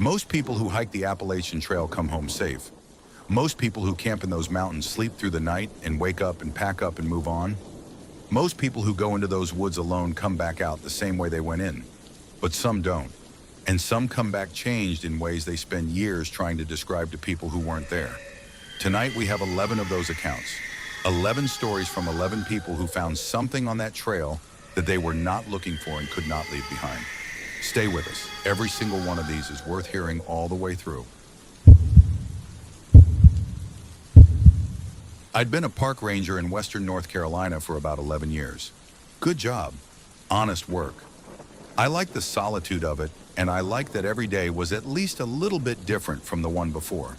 Most people who hike the Appalachian Trail come home safe. Most people who camp in those mountains sleep through the night and wake up and pack up and move on. Most people who go into those woods alone come back out the same way they went in. But some don't. And some come back changed in ways they spend years trying to describe to people who weren't there. Tonight we have 11 of those accounts. 11 stories from 11 people who found something on that trail that they were not looking for and could not leave behind. Stay with us. Every single one of these is worth hearing all the way through. I'd been a park ranger in western North Carolina for about 11 years. Good job. Honest work. I liked the solitude of it, and I liked that every day was at least a little bit different from the one before.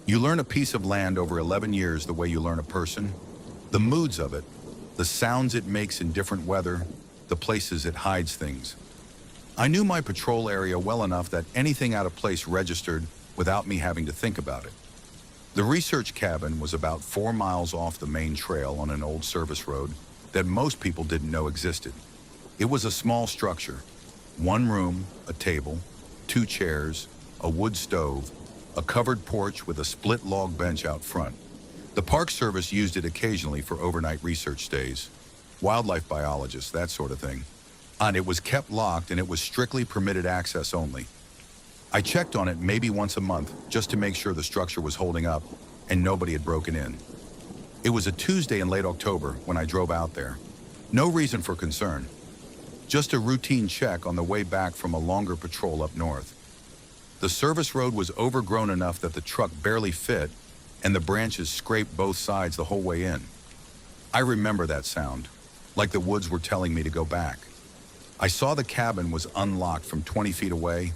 You learn a piece of land over 11 years the way you learn a person. The moods of it, the sounds it makes in different weather, the places it hides things. I knew my patrol area well enough that anything out of place registered without me having to think about it. The research cabin was about 4 miles off the main trail on an old service road that most people didn't know existed. It was a small structure. 1 room, a table, 2 chairs, a wood stove, a covered porch with a split log bench out front. The Park Service used it occasionally for overnight research stays, wildlife biologists, that sort of thing. And it was kept locked and it was strictly permitted access only. I checked on it maybe once a month just to make sure the structure was holding up and nobody had broken in. It was a Tuesday in late October when I drove out there. No reason for concern. Just a routine check on the way back from a longer patrol up north. The service road was overgrown enough that the truck barely fit and the branches scraped both sides the whole way in. I remember that sound, like the woods were telling me to go back. I saw the cabin was unlocked from 20 feet away.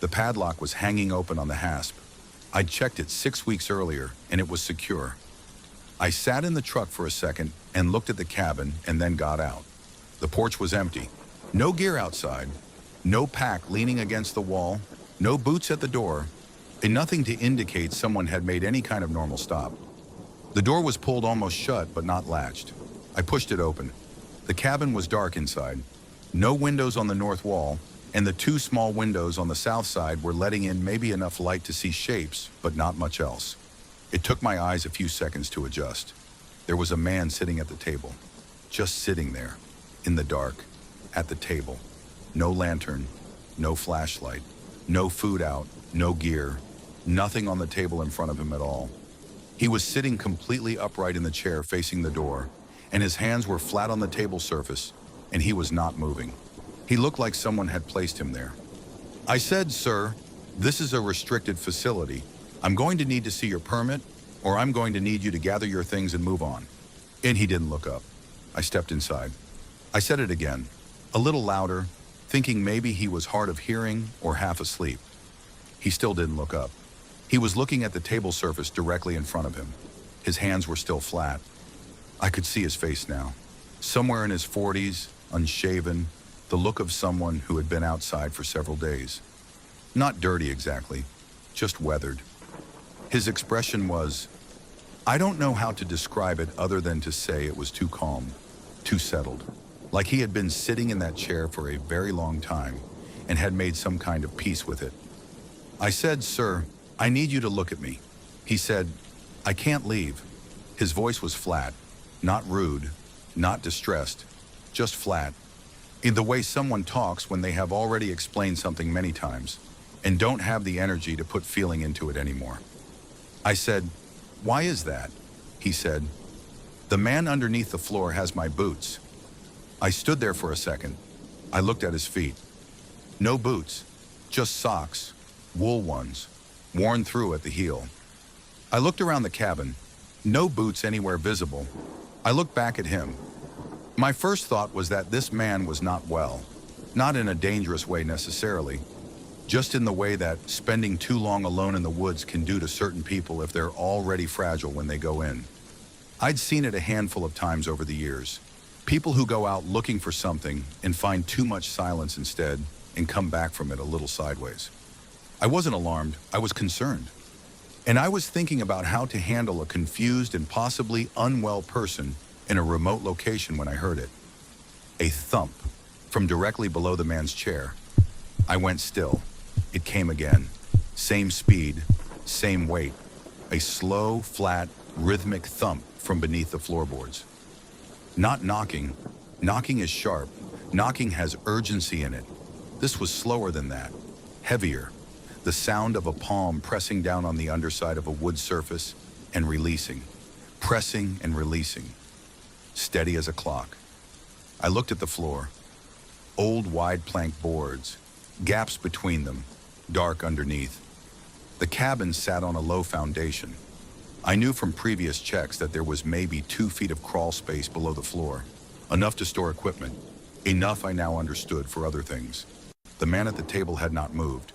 The padlock was hanging open on the hasp. I'd checked it 6 weeks earlier, and it was secure. I sat in the truck for a second and looked at the cabin and then got out. The porch was empty. No gear outside. No pack leaning against the wall. No boots at the door. And nothing to indicate someone had made any kind of normal stop. The door was pulled almost shut, but not latched. I pushed it open. The cabin was dark inside. No windows on the north wall, and the 2 small windows on the south side were letting in maybe enough light to see shapes, but not much else. It took my eyes a few seconds to adjust. There was a man sitting at the table, just sitting there, in the dark, at the table. No lantern, no flashlight, no food out, no gear, nothing on the table in front of him at all. He was sitting completely upright in the chair facing the door, and his hands were flat on the table surface, and he was not moving. He looked like someone had placed him there. I said, "Sir, this is a restricted facility. I'm going to need to see your permit, or I'm going to need you to gather your things and move on." And he didn't look up. I stepped inside. I said it again, a little louder, thinking maybe he was hard of hearing or half asleep. He still didn't look up. He was looking at the table surface directly in front of him. His hands were still flat. I could see his face now. Somewhere in his 40s, unshaven, the look of someone who had been outside for several days. Not dirty exactly, just weathered. His expression was, I don't know how to describe it other than to say it was too calm, too settled, like he had been sitting in that chair for a very long time and had made some kind of peace with it. I said, "Sir, I need you to look at me." He said, "I can't leave." His voice was flat, not rude, not distressed, just flat, in the way someone talks when they have already explained something many times and don't have the energy to put feeling into it anymore. I said, "Why is that?" He said, "The man underneath the floor has my boots." I stood there for a second. I looked at his feet. No boots, just socks, wool ones, worn through at the heel. I looked around the cabin. No boots anywhere visible. I looked back at him. My first thought was that this man was not well, not in a dangerous way necessarily, just in the way that spending too long alone in the woods can do to certain people if they're already fragile when they go in. I'd seen it a handful of times over the years. People who go out looking for something and find too much silence instead and come back from it a little sideways. I wasn't alarmed, I was concerned. And I was thinking about how to handle a confused and possibly unwell person in a remote location when I heard it. A thump from directly below the man's chair. I went still. It came again. Same speed, same weight. A slow, flat, rhythmic thump from beneath the floorboards. Not knocking. Knocking is sharp. Knocking has urgency in it. This was slower than that. Heavier. The sound of a palm pressing down on the underside of a wood surface and releasing. Pressing and releasing. Steady as a clock. I looked at the floor. Old wide plank boards. Gaps between them. Dark underneath. The cabin sat on a low foundation. I knew from previous checks that there was maybe 2 feet of crawl space below the floor. Enough to store equipment. Enough, I now understood, for other things. The man at the table had not moved.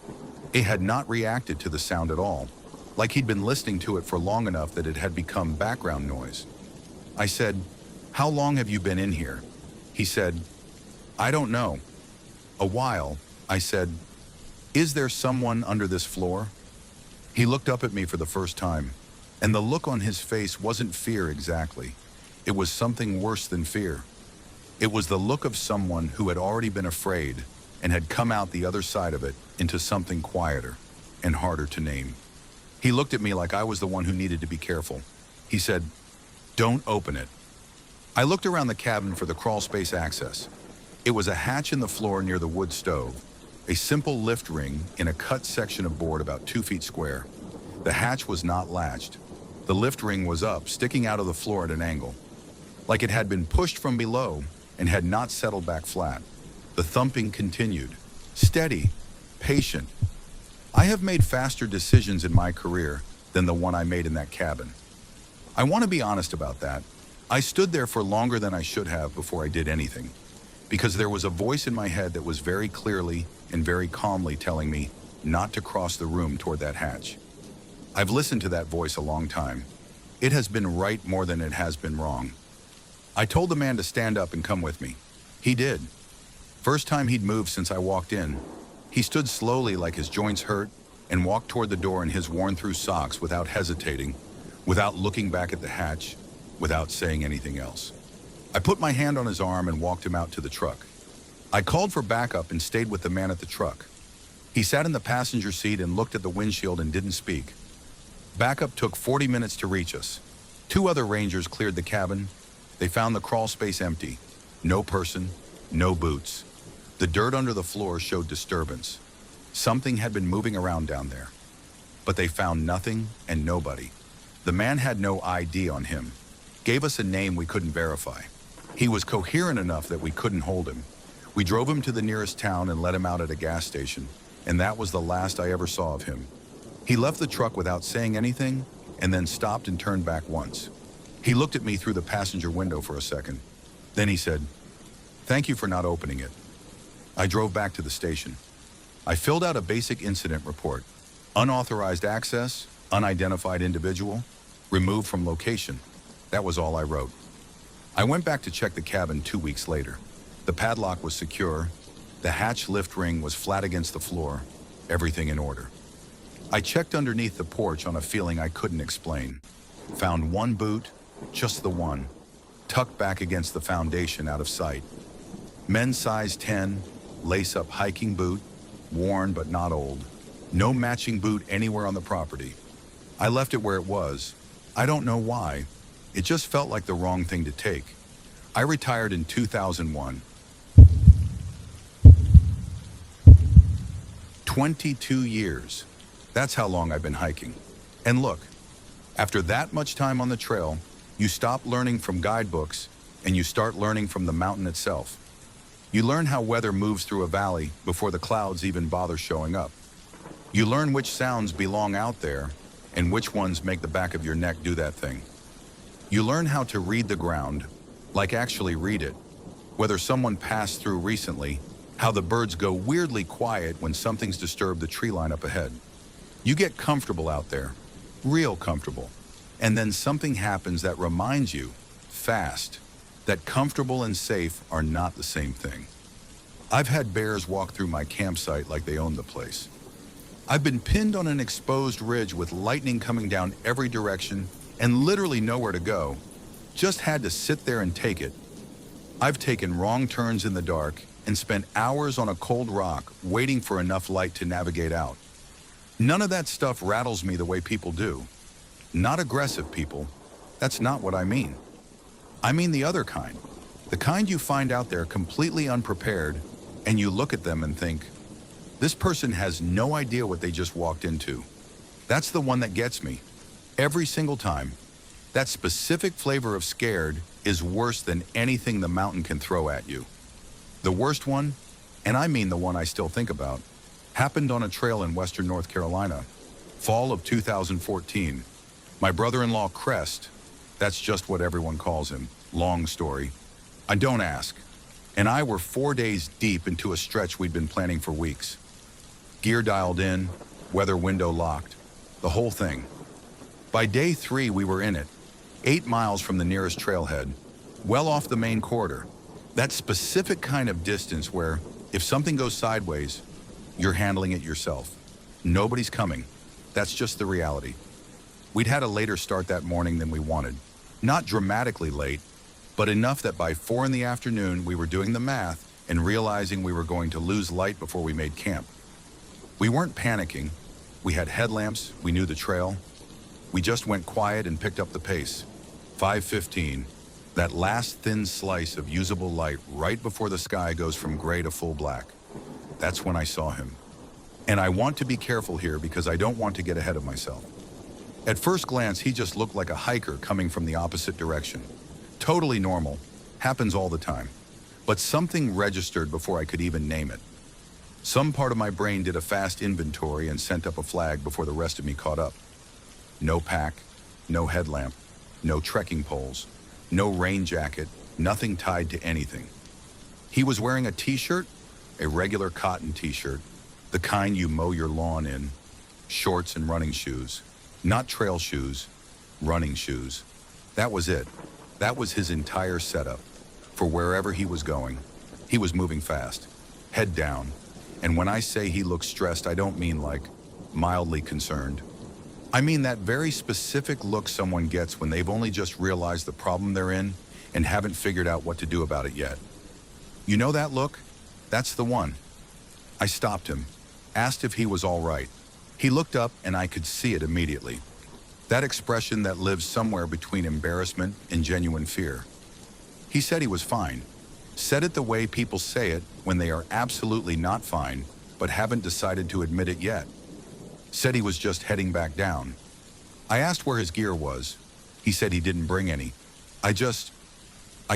He had not reacted to the sound at all, like he'd been listening to it for long enough that it had become background noise. I said, "How long have you been in here?" He said, "I don't know." "A while," I said. "Is there someone under this floor?" He looked up at me for the first time, and the look on his face wasn't fear exactly. It was something worse than fear. It was the look of someone who had already been afraid and had come out the other side of it into something quieter and harder to name. He looked at me like I was the one who needed to be careful. He said, "Don't open it." I looked around the cabin for the crawl space access. It was a hatch in the floor near the wood stove, a simple lift ring in a cut section of board about 2 feet square. The hatch was not latched. The lift ring was up, sticking out of the floor at an angle, like it had been pushed from below and had not settled back flat. The thumping continued, steady, patient. I have made faster decisions in my career than the one I made in that cabin. I want to be honest about that. I stood there for longer than I should have before I did anything, because there was a voice in my head that was very clearly and very calmly telling me not to cross the room toward that hatch. I've listened to that voice a long time. It has been right more than it has been wrong. I told the man to stand up and come with me. He did. First time he'd moved since I walked in. He stood slowly like his joints hurt and walked toward the door in his worn-through socks without hesitating, without looking back at the hatch, without saying anything else. I put my hand on his arm and walked him out to the truck. I called for backup and stayed with the man at the truck. He sat in the passenger seat and looked at the windshield and didn't speak. Backup took 40 minutes to reach us. 2 other rangers cleared the cabin. They found the crawl space empty. No person, no boots. The dirt under the floor showed disturbance. Something had been moving around down there. But they found nothing and nobody. The man had no ID on him. Gave us a name we couldn't verify. He was coherent enough that we couldn't hold him. We drove him to the nearest town and let him out at a gas station, and that was the last I ever saw of him. He left the truck without saying anything and then stopped and turned back once. He looked at me through the passenger window for a second. Then he said, "Thank you for not opening it." I drove back to the station. I filled out a basic incident report. Unauthorized access, unidentified individual, removed from location. That was all I wrote. I went back to check the cabin 2 weeks later. The padlock was secure. The hatch lift ring was flat against the floor. Everything in order. I checked underneath the porch on a feeling I couldn't explain. Found 1 boot, just the one, tucked back against the foundation out of sight. Men's size 10, lace-up hiking boot, worn but not old. No matching boot anywhere on the property. I left it where it was. I don't know why. It just felt like the wrong thing to take. I retired in 2001. 22 years. That's how long I've been hiking. And look, after that much time on the trail, you stop learning from guidebooks and you start learning from the mountain itself. You learn how weather moves through a valley before the clouds even bother showing up. You learn which sounds belong out there and which ones make the back of your neck do that thing. You learn how to read the ground, like actually read it. Whether someone passed through recently, how the birds go weirdly quiet when something's disturbed the tree line up ahead. You get comfortable out there, real comfortable. And then something happens that reminds you, fast, that comfortable and safe are not the same thing. I've had bears walk through my campsite like they own the place. I've been pinned on an exposed ridge with lightning coming down every direction and literally nowhere to go. Just had to sit there and take it. I've taken wrong turns in the dark and spent hours on a cold rock waiting for enough light to navigate out. None of that stuff rattles me the way people do. Not aggressive people. That's not what I mean. I mean the other kind. The kind you find out there completely unprepared, and you look at them and think, this person has no idea what they just walked into. That's the one that gets me. Every single time. That specific flavor of scared is worse than anything the mountain can throw at you. The worst one, and I mean the one I still think about, happened on a trail in western North Carolina, fall of 2014. My brother-in-law Crest, that's just what everyone calls him, long story. I don't ask. And I were 4 days deep into a stretch we'd been planning for weeks. Gear dialed in, weather window locked, the whole thing. By day 3 we were in it, 8 miles from the nearest trailhead, well off the main corridor. That specific kind of distance where, if something goes sideways, you're handling it yourself. Nobody's coming. That's just the reality. We'd had a later start that morning than we wanted. Not dramatically late, but enough that by 4 in the afternoon we were doing the math and realizing we were going to lose light before we made camp. We weren't panicking. We had headlamps, we knew the trail. We just went quiet and picked up the pace. 5:15, that last thin slice of usable light right before the sky goes from gray to full black. That's when I saw him. And I want to be careful here because I don't want to get ahead of myself. At first glance, he just looked like a hiker coming from the opposite direction. Totally normal, happens all the time. But something registered before I could even name it. Some part of my brain did a fast inventory and sent up a flag before the rest of me caught up. No pack, no headlamp, no trekking poles, no rain jacket, nothing tied to anything. He was wearing a t-shirt, a regular cotton t-shirt, the kind you mow your lawn in, shorts and running shoes, not trail shoes, running shoes. That was it. That was his entire setup. For wherever he was going, he was moving fast, head down. And when I say he looked stressed, I don't mean like mildly concerned. I mean that very specific look someone gets when they've only just realized the problem they're in and haven't figured out what to do about it yet. You know that look? That's the one. I stopped him, asked if he was all right. He looked up and I could see it immediately. That expression that lives somewhere between embarrassment and genuine fear. He said he was fine. Said it the way people say it when they are absolutely not fine, but haven't decided to admit it yet. Said he was just heading back down. I asked where his gear was. He said he didn't bring any. I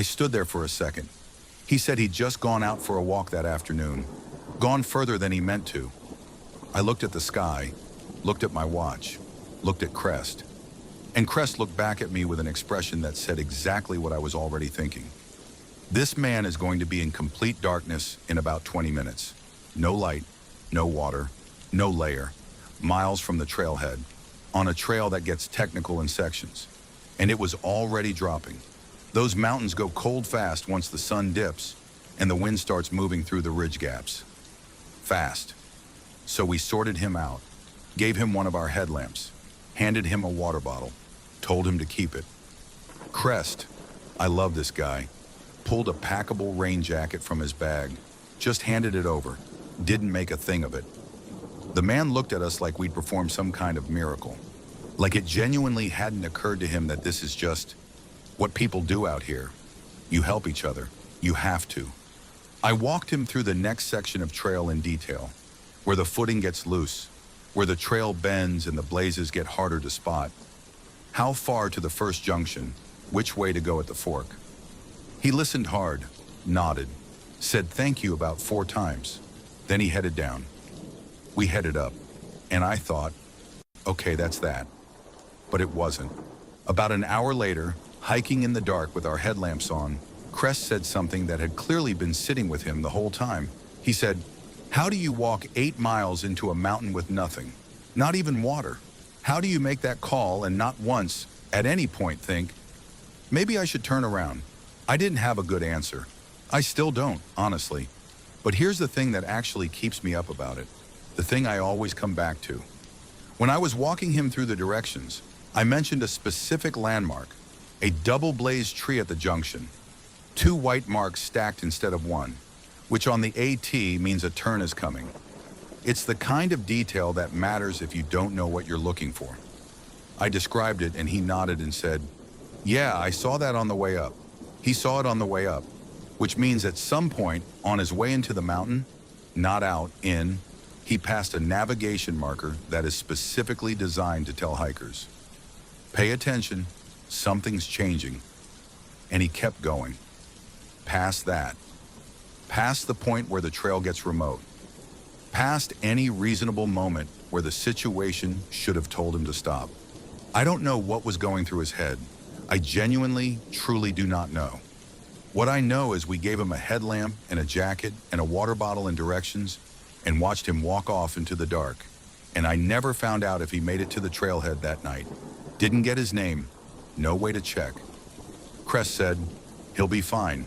stood there for a second. He said he'd just gone out for a walk that afternoon, gone further than he meant to. I looked at the sky, looked at my watch, looked at Crest. And Crest looked back at me with an expression that said exactly what I was already thinking. This man is going to be in complete darkness in about 20 minutes. No light, no water, no layer. Miles from the trailhead, on a trail that gets technical in sections. And it was already dropping. Those mountains go cold fast once the sun dips and the wind starts moving through the ridge gaps. Fast. So we sorted him out, gave him one of our headlamps, handed him a water bottle, told him to keep it. Crest, I love this guy, pulled a packable rain jacket from his bag, just handed it over, didn't make a thing of it. The man looked at us like we'd performed some kind of miracle, like it genuinely hadn't occurred to him that this is just what people do out here. You help each other. You have to. I walked him through the next section of trail in detail, where the footing gets loose, where the trail bends and the blazes get harder to spot. How far to the first junction, which way to go at the fork. He listened hard, nodded, said thank you about 4 times. Then he headed down. We headed up, and I thought, okay, that's that. But it wasn't. About an hour later, hiking in the dark with our headlamps on, Crest said something that had clearly been sitting with him the whole time. He said, how do you walk 8 miles into a mountain with nothing? Not even water. How do you make that call and not once, at any point, think, maybe I should turn around? I didn't have a good answer. I still don't, honestly. But here's the thing that actually keeps me up about it. The thing I always come back to. When I was walking him through the directions, I mentioned a specific landmark, a double-blazed tree at the junction, 2 white marks stacked instead of 1, which on the AT means a turn is coming. It's the kind of detail that matters if you don't know what you're looking for. I described it and he nodded and said, "Yeah, I saw that on the way up." He saw it on the way up, which means at some point on his way into the mountain, not out, in, he passed a navigation marker that is specifically designed to tell hikers, "Pay attention, something's changing." And he kept going. Past that. Past the point where the trail gets remote. Past any reasonable moment where the situation should have told him to stop. I don't know what was going through his head. I genuinely, truly do not know. What I know is we gave him a headlamp and a jacket and a water bottle and directions and watched him walk off into the dark. And I never found out if he made it to the trailhead that night. Didn't get his name. No way to check. Cress said, "He'll be fine."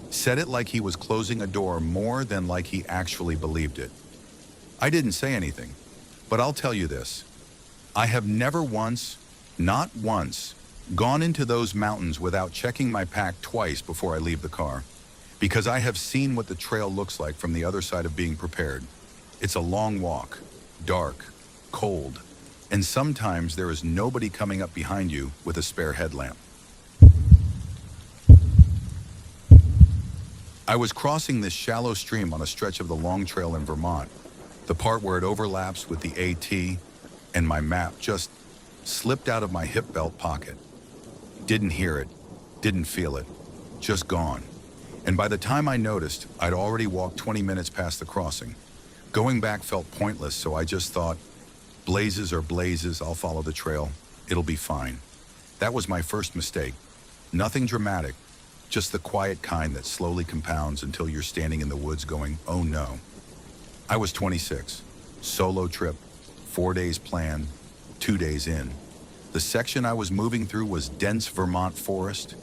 Said it like he was closing a door more than like he actually believed it. I didn't say anything, but I'll tell you this. I have never once, not once, gone into those mountains without checking my pack twice before I leave the car, because I have seen what the trail looks like from the other side of being prepared. It's a long walk, dark, cold, and sometimes there is nobody coming up behind you with a spare headlamp. I was crossing this shallow stream on a stretch of the long trail in Vermont, the part where it overlaps with the AT, and my map just slipped out of my hip belt pocket. Didn't hear it, didn't feel it, just gone. And by the time I noticed, I'd already walked 20 minutes past the crossing. Going back felt pointless, so I just thought, blazes are blazes, I'll follow the trail, it'll be fine. That was my first mistake. Nothing dramatic, just the quiet kind that slowly compounds until you're standing in the woods going, oh no. I was 26, solo trip, 4 days plan, 2 days in. The section I was moving through was dense Vermont forest,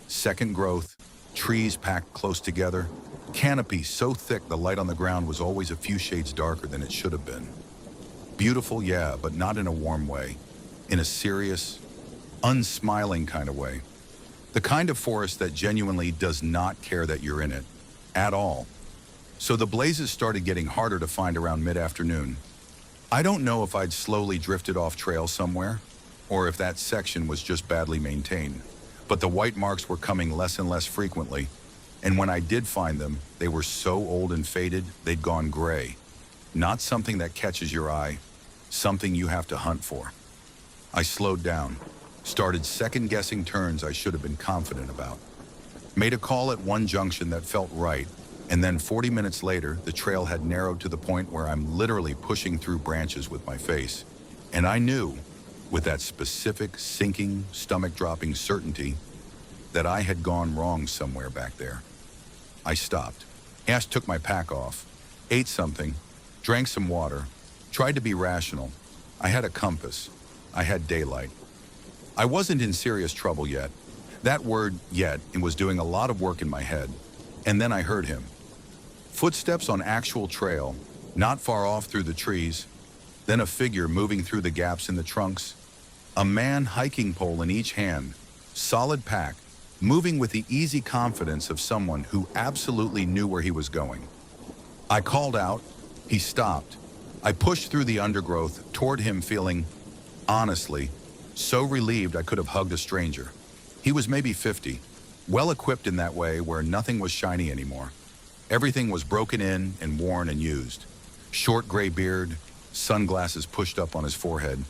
second growth, trees packed close together, canopy so thick the light on the ground was always a few shades darker than it should have been. Beautiful, yeah, but not in a warm way, in a serious, unsmiling kind of way. The kind of forest that genuinely does not care that you're in it, at all. So the blazes started getting harder to find around mid-afternoon. I don't know if I'd slowly drifted off trail somewhere, or if that section was just badly maintained, but the white marks were coming less and less frequently, and when I did find them, they were so old and faded, they'd gone gray. Not something that catches your eye, something you have to hunt for. I slowed down, started second-guessing turns I should have been confident about. Made a call at one junction that felt right, and then 40 minutes later, the trail had narrowed to the point where I'm literally pushing through branches with my face. And I knew, with that specific, sinking, stomach-dropping certainty, that I had gone wrong somewhere back there. I stopped. Ash took my pack off, ate something, drank some water, tried to be rational. I had a compass. I had daylight. I wasn't in serious trouble yet. That word, yet, it was doing a lot of work in my head. And then I heard him. Footsteps on actual trail, not far off through the trees, then a figure moving through the gaps in the trunks. A man, hiking pole in each hand, solid pack, moving with the easy confidence of someone who absolutely knew where he was going. I called out. He stopped. I pushed through the undergrowth toward him, feeling, honestly, so relieved I could have hugged a stranger. He was maybe 50, well equipped in that way where nothing was shiny anymore. Everything was broken in and worn and used. Short gray beard, sunglasses pushed up on his forehead.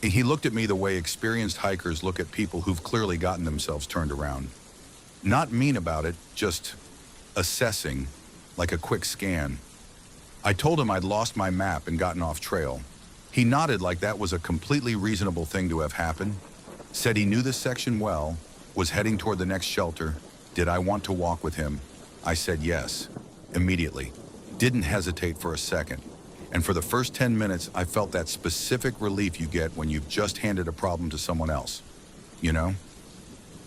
He looked at me the way experienced hikers look at people who've clearly gotten themselves turned around. Not mean about it, just assessing, like a quick scan. I told him I'd lost my map and gotten off trail. He nodded like that was a completely reasonable thing to have happened, said he knew this section well, was heading toward the next shelter. Did I want to walk with him? I said yes, immediately. Didn't hesitate for a second. And for the first 10 minutes, I felt that specific relief you get when you've just handed a problem to someone else. You know?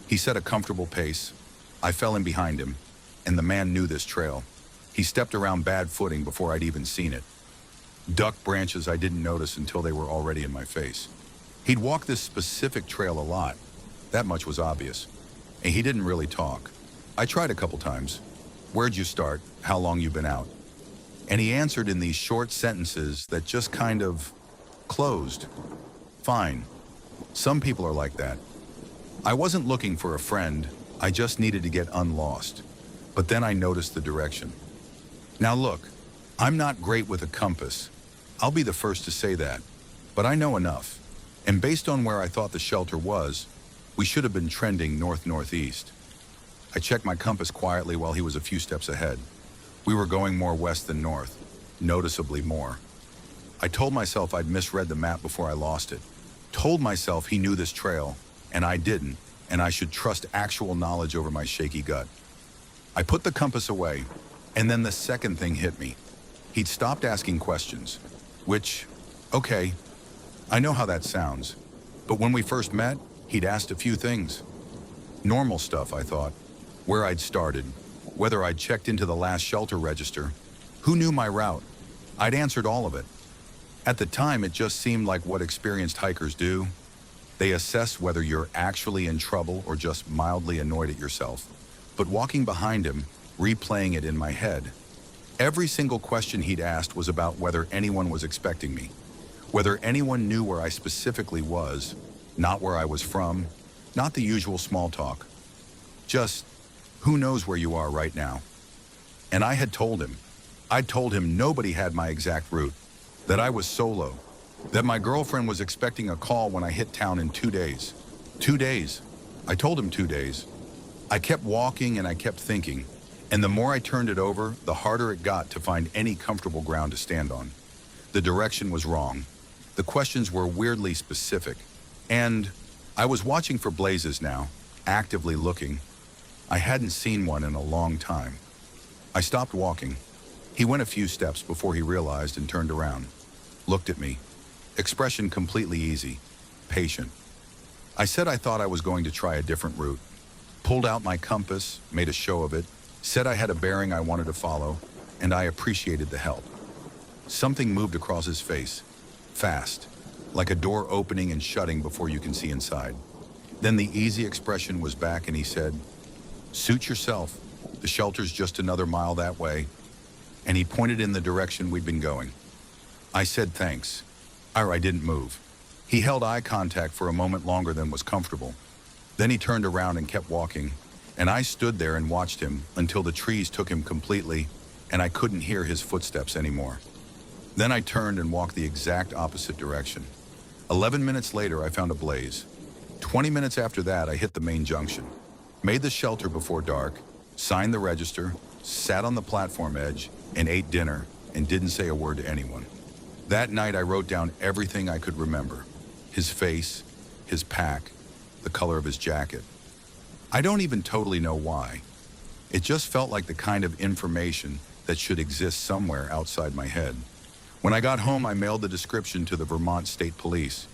He set a comfortable pace. I fell in behind him, and the man knew this trail. He stepped around bad footing before I'd even seen it. Ducked branches I didn't notice until they were already in my face. He'd walked this specific trail a lot. That much was obvious. And he didn't really talk. I tried a couple times. Where'd you start? How long you been out? And he answered in these short sentences that just kind of closed. Fine. Some people are like that. I wasn't looking for a friend, I just needed to get unlost. But then I noticed the direction. Now look, I'm not great with a compass. I'll be the first to say that. But I know enough. And based on where I thought the shelter was, we should have been trending north-northeast. I checked my compass quietly while he was a few steps ahead. We were going more west than north, noticeably more. I told myself I'd misread the map before I lost it. Told myself he knew this trail, and I didn't, and I should trust actual knowledge over my shaky gut. I put the compass away, and then the second thing hit me. He'd stopped asking questions, which, okay, I know how that sounds. But when we first met, he'd asked a few things. Normal stuff, I thought. Where I'd started, whether I'd checked into the last shelter register, who knew my route. I'd answered all of it. At the time, it just seemed like what experienced hikers do. They assess whether you're actually in trouble or just mildly annoyed at yourself. But walking behind him, replaying it in my head, every single question he'd asked was about whether anyone was expecting me, whether anyone knew where I specifically was, not where I was from, not the usual small talk. Just, who knows where you are right now? And I had told him. I'd told him nobody had my exact route, that I was solo, that my girlfriend was expecting a call when I hit town in 2 days. 2 days. I told him 2 days. I kept walking and I kept thinking, and the more I turned it over, the harder it got to find any comfortable ground to stand on. The direction was wrong. The questions were weirdly specific. And I was watching for blazes now, actively looking. I hadn't seen one in a long time. I stopped walking. He went a few steps before he realized and turned around. Looked at me. Expression completely easy. Patient. I said I thought I was going to try a different route. Pulled out my compass, made a show of it, said I had a bearing I wanted to follow, and I appreciated the help. Something moved across his face. Fast. Like a door opening and shutting before you can see inside. Then the easy expression was back and he said, "Suit yourself. The shelter's just another mile that way." And he pointed in the direction we'd been going. I said thanks. I didn't move. He held eye contact for a moment longer than was comfortable. Then he turned around and kept walking, and I stood there and watched him until the trees took him completely, and I couldn't hear his footsteps anymore. Then I turned and walked the exact opposite direction. 11 minutes later, I found a blaze. 20 minutes after that, I hit the main junction. Made the shelter before dark, signed the register, sat on the platform edge, and ate dinner, and didn't say a word to anyone. That night, I wrote down everything I could remember. His face, his pack, the color of his jacket. I don't even totally know why. It just felt like the kind of information that should exist somewhere outside my head. When I got home, I mailed the description to the Vermont State Police.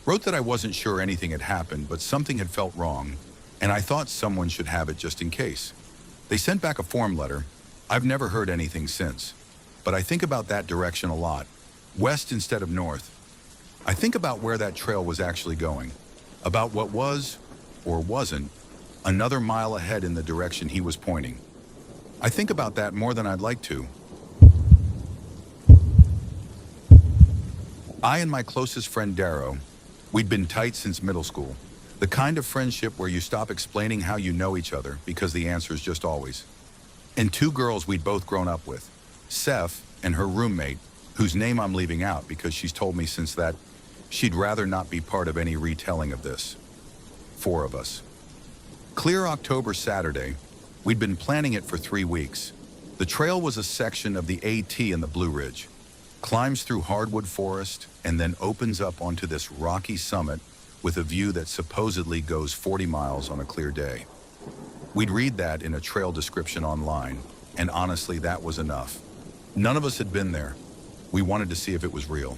Wrote that I wasn't sure anything had happened, but something had felt wrong, and I thought someone should have it just in case. They sent back a form letter. I've never heard anything since, but I think about that direction a lot. West instead of north. I think about where that trail was actually going, about what was, or wasn't, another mile ahead in the direction he was pointing. I think about that more than I'd like to. I and my closest friend Darrow, we'd been tight since middle school. The kind of friendship where you stop explaining how you know each other because the answer is just always. And 2 girls we'd both grown up with, Seth and her roommate, whose name I'm leaving out because she's told me since that she'd rather not be part of any retelling of this. 4 of us. Clear October Saturday, we'd been planning it for 3 weeks. The trail was a section of the AT in the Blue Ridge, climbs through hardwood forest, and then opens up onto this rocky summit with a view that supposedly goes 40 miles on a clear day. We'd read that in a trail description online, and honestly, that was enough. None of us had been there. We wanted to see if it was real.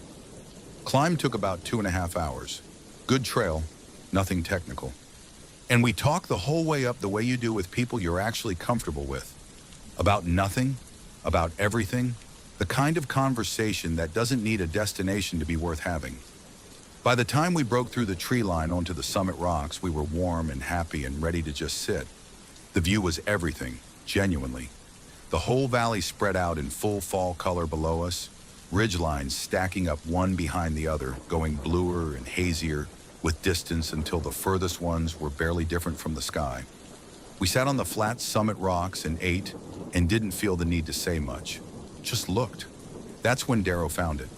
Climb took about 2.5 hours. Good trail, nothing technical. And we talked the whole way up the way you do with people you're actually comfortable with. About nothing, about everything, the kind of conversation that doesn't need a destination to be worth having. By the time we broke through the tree line onto the summit rocks, we were warm and happy and ready to just sit. The view was everything, genuinely. The whole valley spread out in full fall color below us, ridgelines stacking up one behind the other, going bluer and hazier with distance until the furthest ones were barely different from the sky. We sat on the flat summit rocks and ate and didn't feel the need to say much, just looked. That's when Darrow found it.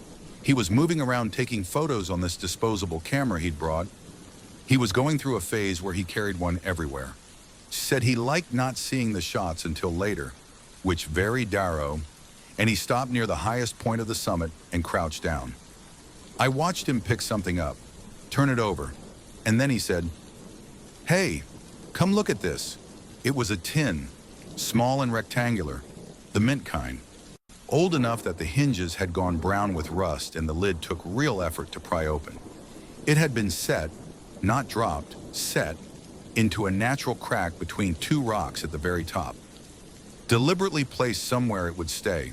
He was moving around taking photos on this disposable camera he'd brought. He was going through a phase where he carried one everywhere. Said he liked not seeing the shots until later, which varied Darrow, and he stopped near the highest point of the summit and crouched down. I watched him pick something up, turn it over, and then he said, "Hey, come look at this." It was a tin, small and rectangular, the mint kind. Old enough that the hinges had gone brown with rust and the lid took real effort to pry open. It had been set, not dropped, set, into a natural crack between two rocks at the very top. Deliberately placed somewhere it would stay.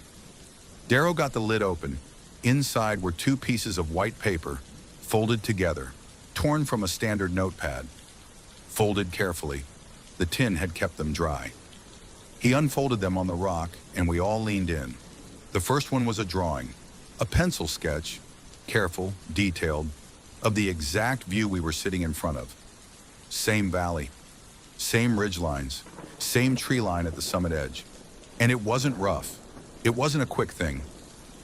Darrow got the lid open. Inside were two pieces of white paper, folded together, torn from a standard notepad. Folded carefully, the tin had kept them dry. He unfolded them on the rock and we all leaned in. The first one was a drawing, a pencil sketch, careful, detailed, of the exact view we were sitting in front of. Same valley, same ridgelines, same tree line at the summit edge. And it wasn't rough. It wasn't a quick thing.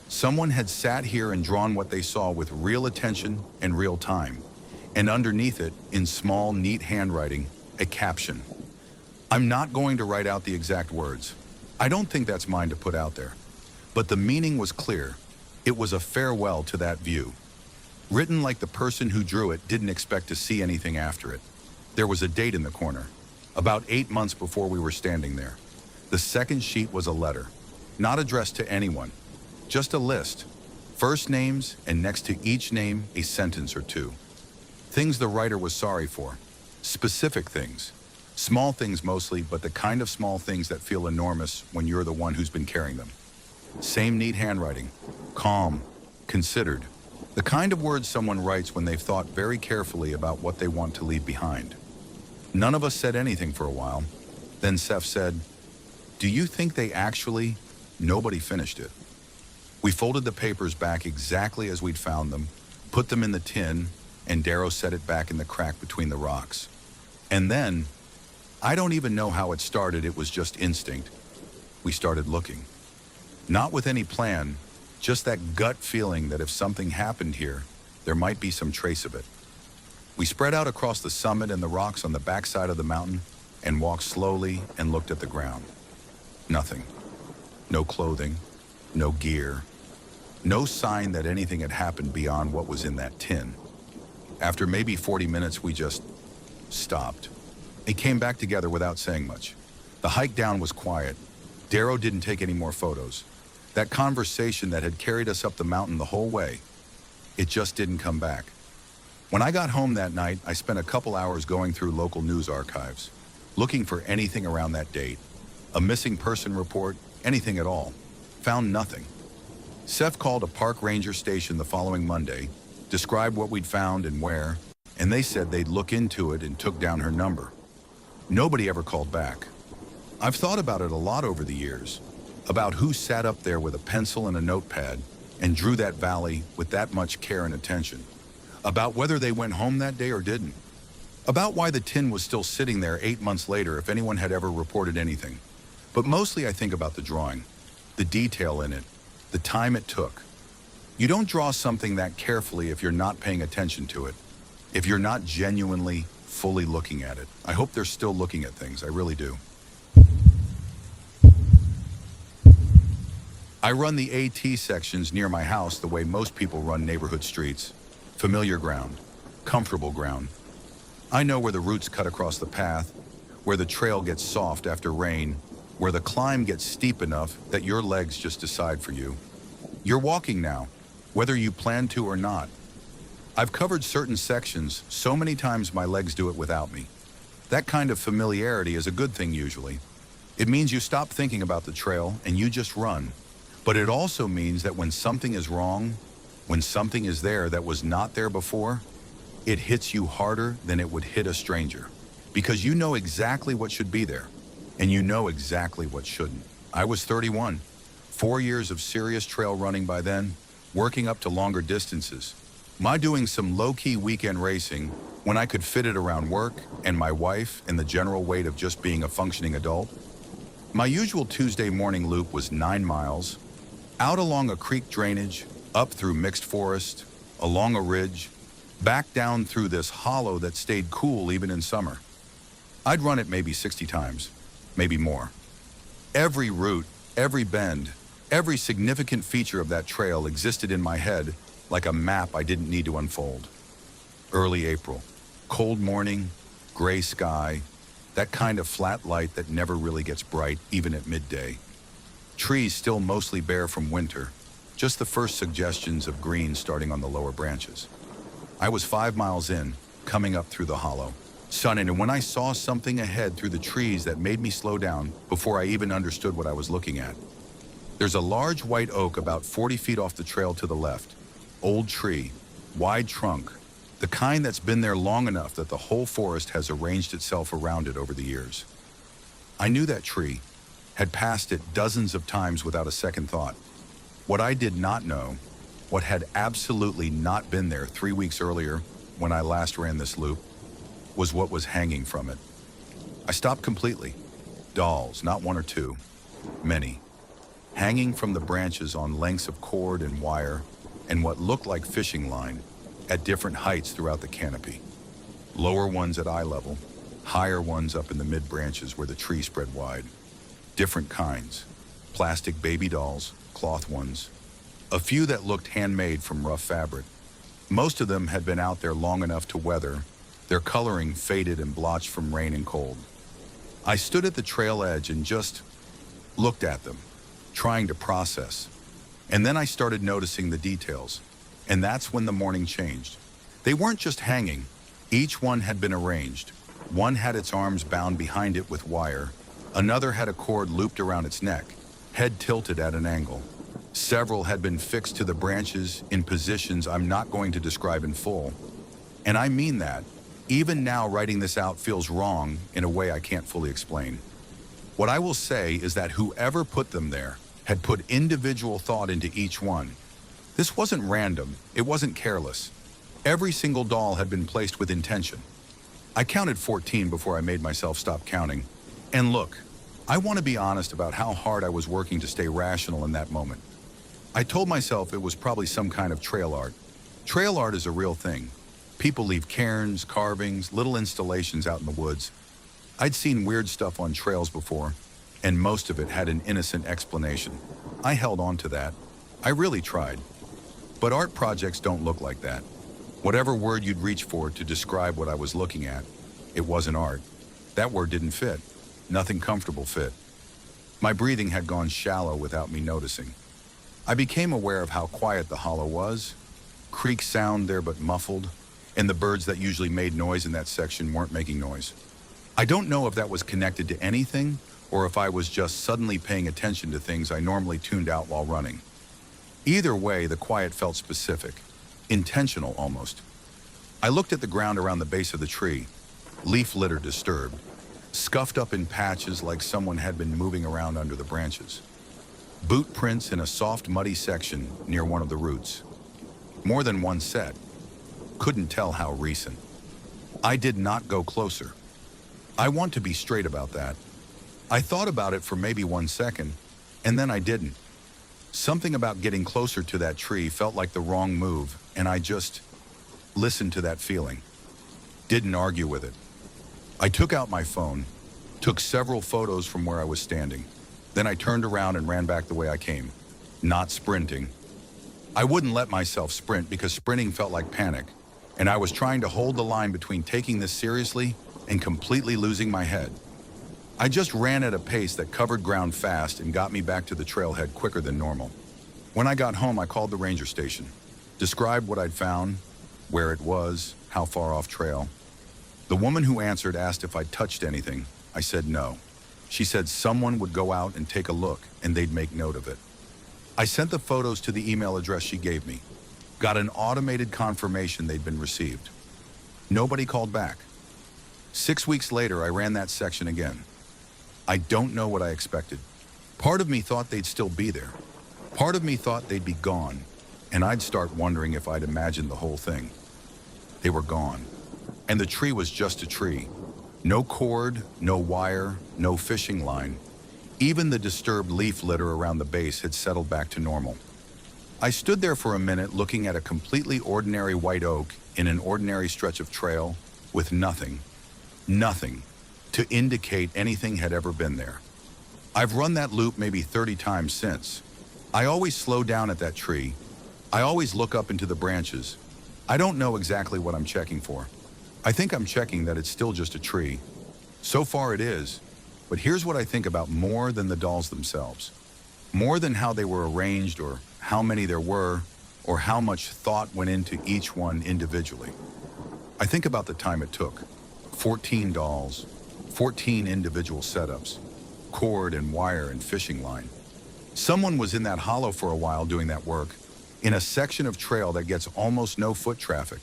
Someone had sat here and drawn what they saw with real attention and real time. And underneath it, in small, neat handwriting, a caption. I'm not going to write out the exact words. I don't think that's mine to put out there. But the meaning was clear. It was a farewell to that view. Written like the person who drew it didn't expect to see anything after it. There was a date in the corner, about 8 months before we were standing there. The second sheet was a letter, not addressed to anyone, just a list. First names, and next to each name, a sentence or two. Things the writer was sorry for. Specific things. Small things mostly, but the kind of small things that feel enormous when you're the one who's been carrying them. Same neat handwriting, calm, considered. The kind of words someone writes when they've thought very carefully about what they want to leave behind. None of us said anything for a while. Then Seth said, "Do you think they actually?" Nobody finished it. We folded the papers back exactly as we'd found them, put them in the tin, and Darrow set it back in the crack between the rocks. And then, I don't even know how it started, it was just instinct. We started looking. Not with any plan, just that gut feeling that if something happened here, there might be some trace of it. We spread out across the summit and the rocks on the backside of the mountain and walked slowly and looked at the ground. Nothing. No clothing, no gear, no sign that anything had happened beyond what was in that tin. After maybe 40 minutes, we just stopped. It came back together without saying much. The hike down was quiet. Darrow didn't take any more photos. That conversation that had carried us up the mountain the whole way, it just didn't come back. When I got home that night, I spent a couple hours going through local news archives, looking for anything around that date. A missing person report, anything at all. Found nothing. Seth called a park ranger station the following Monday, described what we'd found and where, and they said they'd look into it and took down her number. Nobody ever called back. I've thought about it a lot over the years, about who sat up there with a pencil and a notepad and drew that valley with that much care and attention, about whether they went home that day or didn't, about why the tin was still sitting there 8 months later if anyone had ever reported anything. But mostly I think about the drawing, the detail in it, the time it took. You don't draw something that carefully if you're not paying attention to it, if you're not genuinely, fully looking at it. I hope they're still looking at things, I really do. I run the AT sections near my house the way most people run neighborhood streets. Familiar ground, comfortable ground. I know where the roots cut across the path, where the trail gets soft after rain, where the climb gets steep enough that your legs just decide for you. You're walking now, whether you plan to or not. I've covered certain sections so many times my legs do it without me. That kind of familiarity is a good thing usually. It means you stop thinking about the trail and you just run. But it also means that when something is wrong, when something is there that was not there before, it hits you harder than it would hit a stranger. Because you know exactly what should be there, and you know exactly what shouldn't. I was 31. 4 years of serious trail running by then, working up to longer distances. My doing some low-key weekend racing when I could fit it around work and my wife and the general weight of just being a functioning adult. My usual Tuesday morning loop was 9 miles, out along a creek drainage, up through mixed forest, along a ridge, back down through this hollow that stayed cool even in summer. I'd run it maybe 60 times, maybe more. Every route, every bend, every significant feature of that trail existed in my head like a map I didn't need to unfold. Early April, cold morning, gray sky, that kind of flat light that never really gets bright even at midday. Trees still mostly bare from winter, just the first suggestions of green starting on the lower branches. I was 5 miles in, coming up through the hollow, sunning, and when I saw something ahead through the trees that made me slow down before I even understood what I was looking at. There's a large white oak about 40 feet off the trail to the left. Old tree, wide trunk, the kind that's been there long enough that the whole forest has arranged itself around it over the years. I knew that tree, had passed it dozens of times without a second thought. What I did not know, what had absolutely not been there 3 weeks earlier when I last ran this loop, was what was hanging from it. I stopped completely. Dolls, not one or two, many, hanging from the branches on lengths of cord and wire and what looked like fishing line at different heights throughout the canopy. Lower ones at eye level, higher ones up in the mid-branches where the tree spread wide. Different kinds, plastic baby dolls, cloth ones, a few that looked handmade from rough fabric. Most of them had been out there long enough to weather, their coloring faded and blotched from rain and cold. I stood at the trail edge and just looked at them, trying to process. And then I started noticing the details, and that's when the morning changed. They weren't just hanging, each one had been arranged. One had its arms bound behind it with wire, another had a cord looped around its neck, head tilted at an angle. Several had been fixed to the branches in positions I'm not going to describe in full. And I mean that. Even now writing this out feels wrong in a way I can't fully explain. What I will say is that whoever put them there had put individual thought into each one. This wasn't random, it wasn't careless. Every single doll had been placed with intention. I counted 14 before I made myself stop counting. And look, I want to be honest about how hard I was working to stay rational in that moment. I told myself it was probably some kind of trail art. Trail art is a real thing. People leave cairns, carvings, little installations out in the woods. I'd seen weird stuff on trails before, and most of it had an innocent explanation. I held on to that. I really tried. But art projects don't look like that. Whatever word you'd reach for to describe what I was looking at, it wasn't art. That word didn't fit. Nothing comfortable fit. My breathing had gone shallow without me noticing. I became aware of how quiet the hollow was. Creek sound there but muffled, and the birds that usually made noise in that section weren't making noise. I don't know if that was connected to anything or if I was just suddenly paying attention to things I normally tuned out while running. Either way, the quiet felt specific, intentional almost. I looked at the ground around the base of the tree, leaf litter disturbed, scuffed up in patches like someone had been moving around under the branches. Boot prints in a soft, muddy section near one of the roots. More than one set. Couldn't tell how recent. I did not go closer. I want to be straight about that. I thought about it for maybe 1 second, and then I didn't. Something about getting closer to that tree felt like the wrong move, and I just listened to that feeling. Didn't argue with it. I took out my phone, took several photos from where I was standing. Then I turned around and ran back the way I came, not sprinting. I wouldn't let myself sprint because sprinting felt like panic, and I was trying to hold the line between taking this seriously and completely losing my head. I just ran at a pace that covered ground fast and got me back to the trailhead quicker than normal. When I got home, I called the ranger station, described what I'd found, where it was, how far off trail. The woman who answered asked if I'd touched anything. I said no. She said someone would go out and take a look and they'd make note of it. I sent the photos to the email address she gave me, got an automated confirmation they'd been received. Nobody called back. 6 weeks later, I ran that section again. I don't know what I expected. Part of me thought they'd still be there. Part of me thought they'd be gone, and I'd start wondering if I'd imagined the whole thing. They were gone. And the tree was just a tree. No cord, no wire, no fishing line. Even the disturbed leaf litter around the base had settled back to normal. I stood there for a minute looking at a completely ordinary white oak in an ordinary stretch of trail with nothing to indicate anything had ever been there. I've run that loop maybe 30 times since. I always slow down at that tree. I always look up into the branches. I don't know exactly what I'm checking for. I think I'm checking that it's still just a tree. So far it is, but here's what I think about more than the dolls themselves. More than how they were arranged or how many there were or how much thought went into each one individually. I think about the time it took. 14 dolls, 14 individual setups, cord and wire and fishing line. Someone was in that hollow for a while doing that work, in a section of trail that gets almost no foot traffic,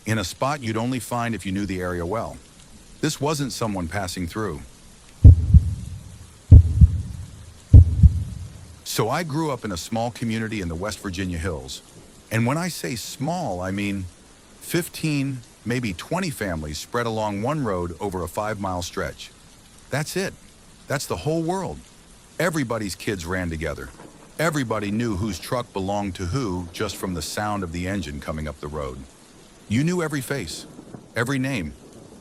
in a spot you'd only find if you knew the area well. This wasn't someone passing through. So I grew up in a small community in the West Virginia hills. And when I say small, I mean 15, maybe 20 families spread along one road over a 5-mile stretch. That's it. That's the whole world. Everybody's kids ran together. Everybody knew whose truck belonged to who just from the sound of the engine coming up the road. You knew every face, every name,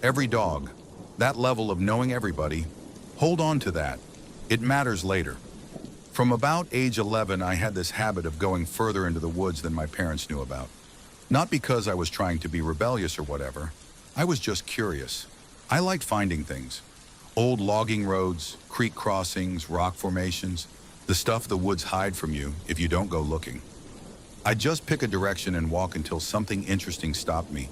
every dog. That level of knowing everybody, hold on to that. It matters later. From about age 11, I had this habit of going further into the woods than my parents knew about. Not because I was trying to be rebellious or whatever. I was just curious. I liked finding things. Old logging roads, creek crossings, rock formations, the stuff the woods hide from you if you don't go looking. I'd just pick a direction and walk until something interesting stopped me,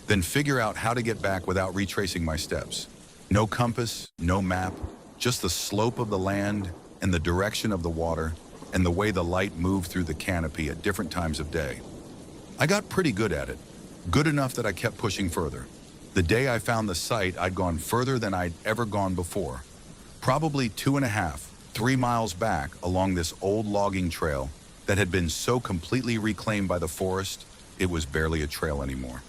then figure out how to get back without retracing my steps. No compass, no map, just the slope of the land and the direction of the water and the way the light moved through the canopy at different times of day. I got pretty good at it, good enough that I kept pushing further. The day I found the site, I'd gone further than I'd ever gone before, probably 2.5, 3 miles back along this old logging trail that had been so completely reclaimed by the forest, it was barely a trail anymore.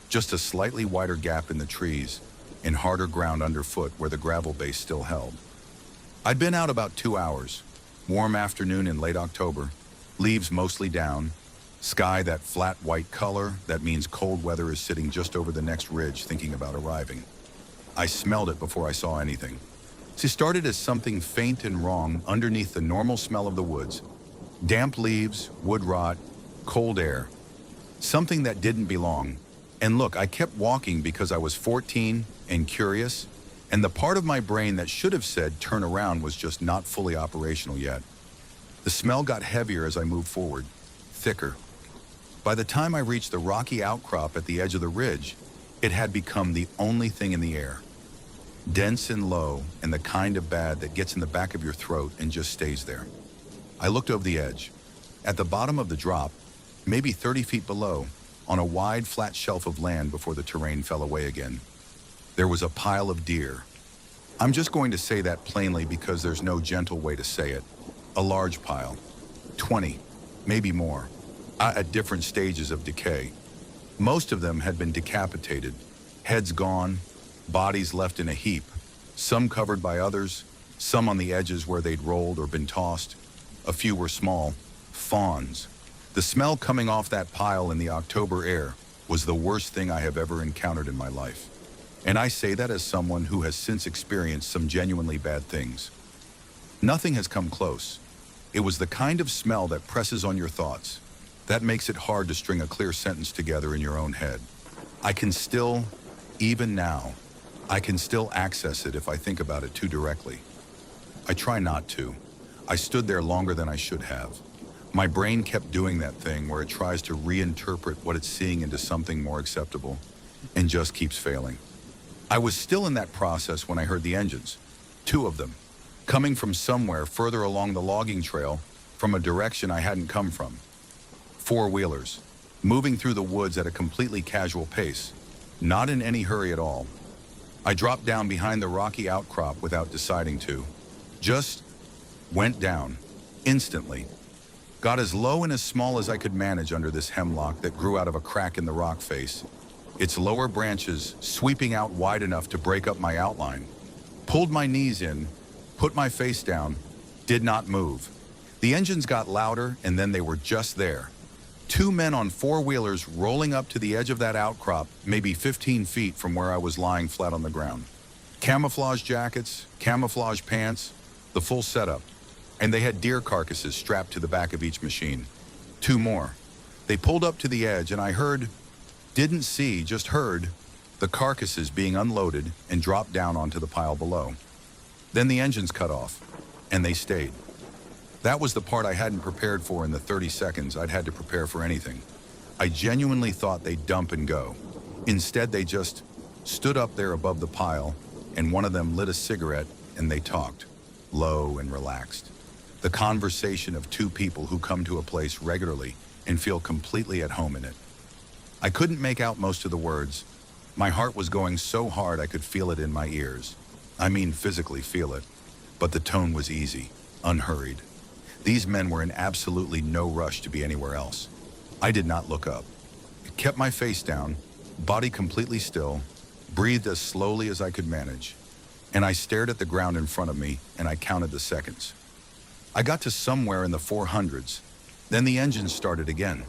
Just a slightly wider gap in the trees and harder ground underfoot where the gravel base still held. I'd been out about 2 hours, warm afternoon in late October, leaves mostly down, sky that flat white color that means cold weather is sitting just over the next ridge thinking about arriving. I smelled it before I saw anything. It started as something faint and wrong underneath the normal smell of the woods. Damp leaves, wood rot, cold air. Something that didn't belong. And look, I kept walking because I was 14 and curious, and the part of my brain that should have said turn around was just not fully operational yet. The smell got heavier as I moved forward, thicker. By the time I reached the rocky outcrop at the edge of the ridge, it had become the only thing in the air. Dense and low, and the kind of bad that gets in the back of your throat and just stays there. I looked over the edge. At the bottom of the drop, maybe 30 feet below, on a wide, flat shelf of land before the terrain fell away again, there was a pile of deer. I'm just going to say that plainly because there's no gentle way to say it. A large pile. 20, maybe more, at different stages of decay. Most of them had been decapitated, heads gone, bodies left in a heap, some covered by others, some on the edges where they'd rolled or been tossed. A few were small, fawns. The smell coming off that pile in the October air was the worst thing I have ever encountered in my life. And I say that as someone who has since experienced some genuinely bad things. Nothing has come close. It was the kind of smell that presses on your thoughts. That makes it hard to string a clear sentence together in your own head. I can still, even now, I can still access it if I think about it too directly. I try not to. I stood there longer than I should have. My brain kept doing that thing where it tries to reinterpret what it's seeing into something more acceptable and just keeps failing. I was still in that process when I heard the engines, 2 of them, coming from somewhere further along the logging trail from a direction I hadn't come from. 4-wheelers, moving through the woods at a completely casual pace, not in any hurry at all. I dropped down behind the rocky outcrop without deciding to. Just Went down. Instantly. Got as low and as small as I could manage under this hemlock that grew out of a crack in the rock face, its lower branches sweeping out wide enough to break up my outline. Pulled my knees in, put my face down, did not move. The engines got louder, and then they were just there. Two men on four-wheelers rolling up to the edge of that outcrop, maybe 15 feet from where I was lying flat on the ground. Camouflage jackets, camouflage pants, the full setup. And they had deer carcasses strapped to the back of each machine. Two more. They pulled up to the edge, and I didn't see, just heard, the carcasses being unloaded and dropped down onto the pile below. Then the engines cut off, and they stayed. That was the part I hadn't prepared for in the 30 seconds I'd had to prepare for anything. I genuinely thought they'd dump and go. Instead, they just stood up there above the pile, and one of them lit a cigarette, and they talked, low and relaxed. The conversation of two people who come to a place regularly and feel completely at home in it. I couldn't make out most of the words. My heart was going so hard I could feel it in my ears. I mean physically feel it. But the tone was easy, unhurried. These men were in absolutely no rush to be anywhere else. I did not look up. I kept my face down, body completely still, breathed as slowly as I could manage. And I stared at the ground in front of me, and I counted the seconds. I got to somewhere in the 400s. Then the engines started again.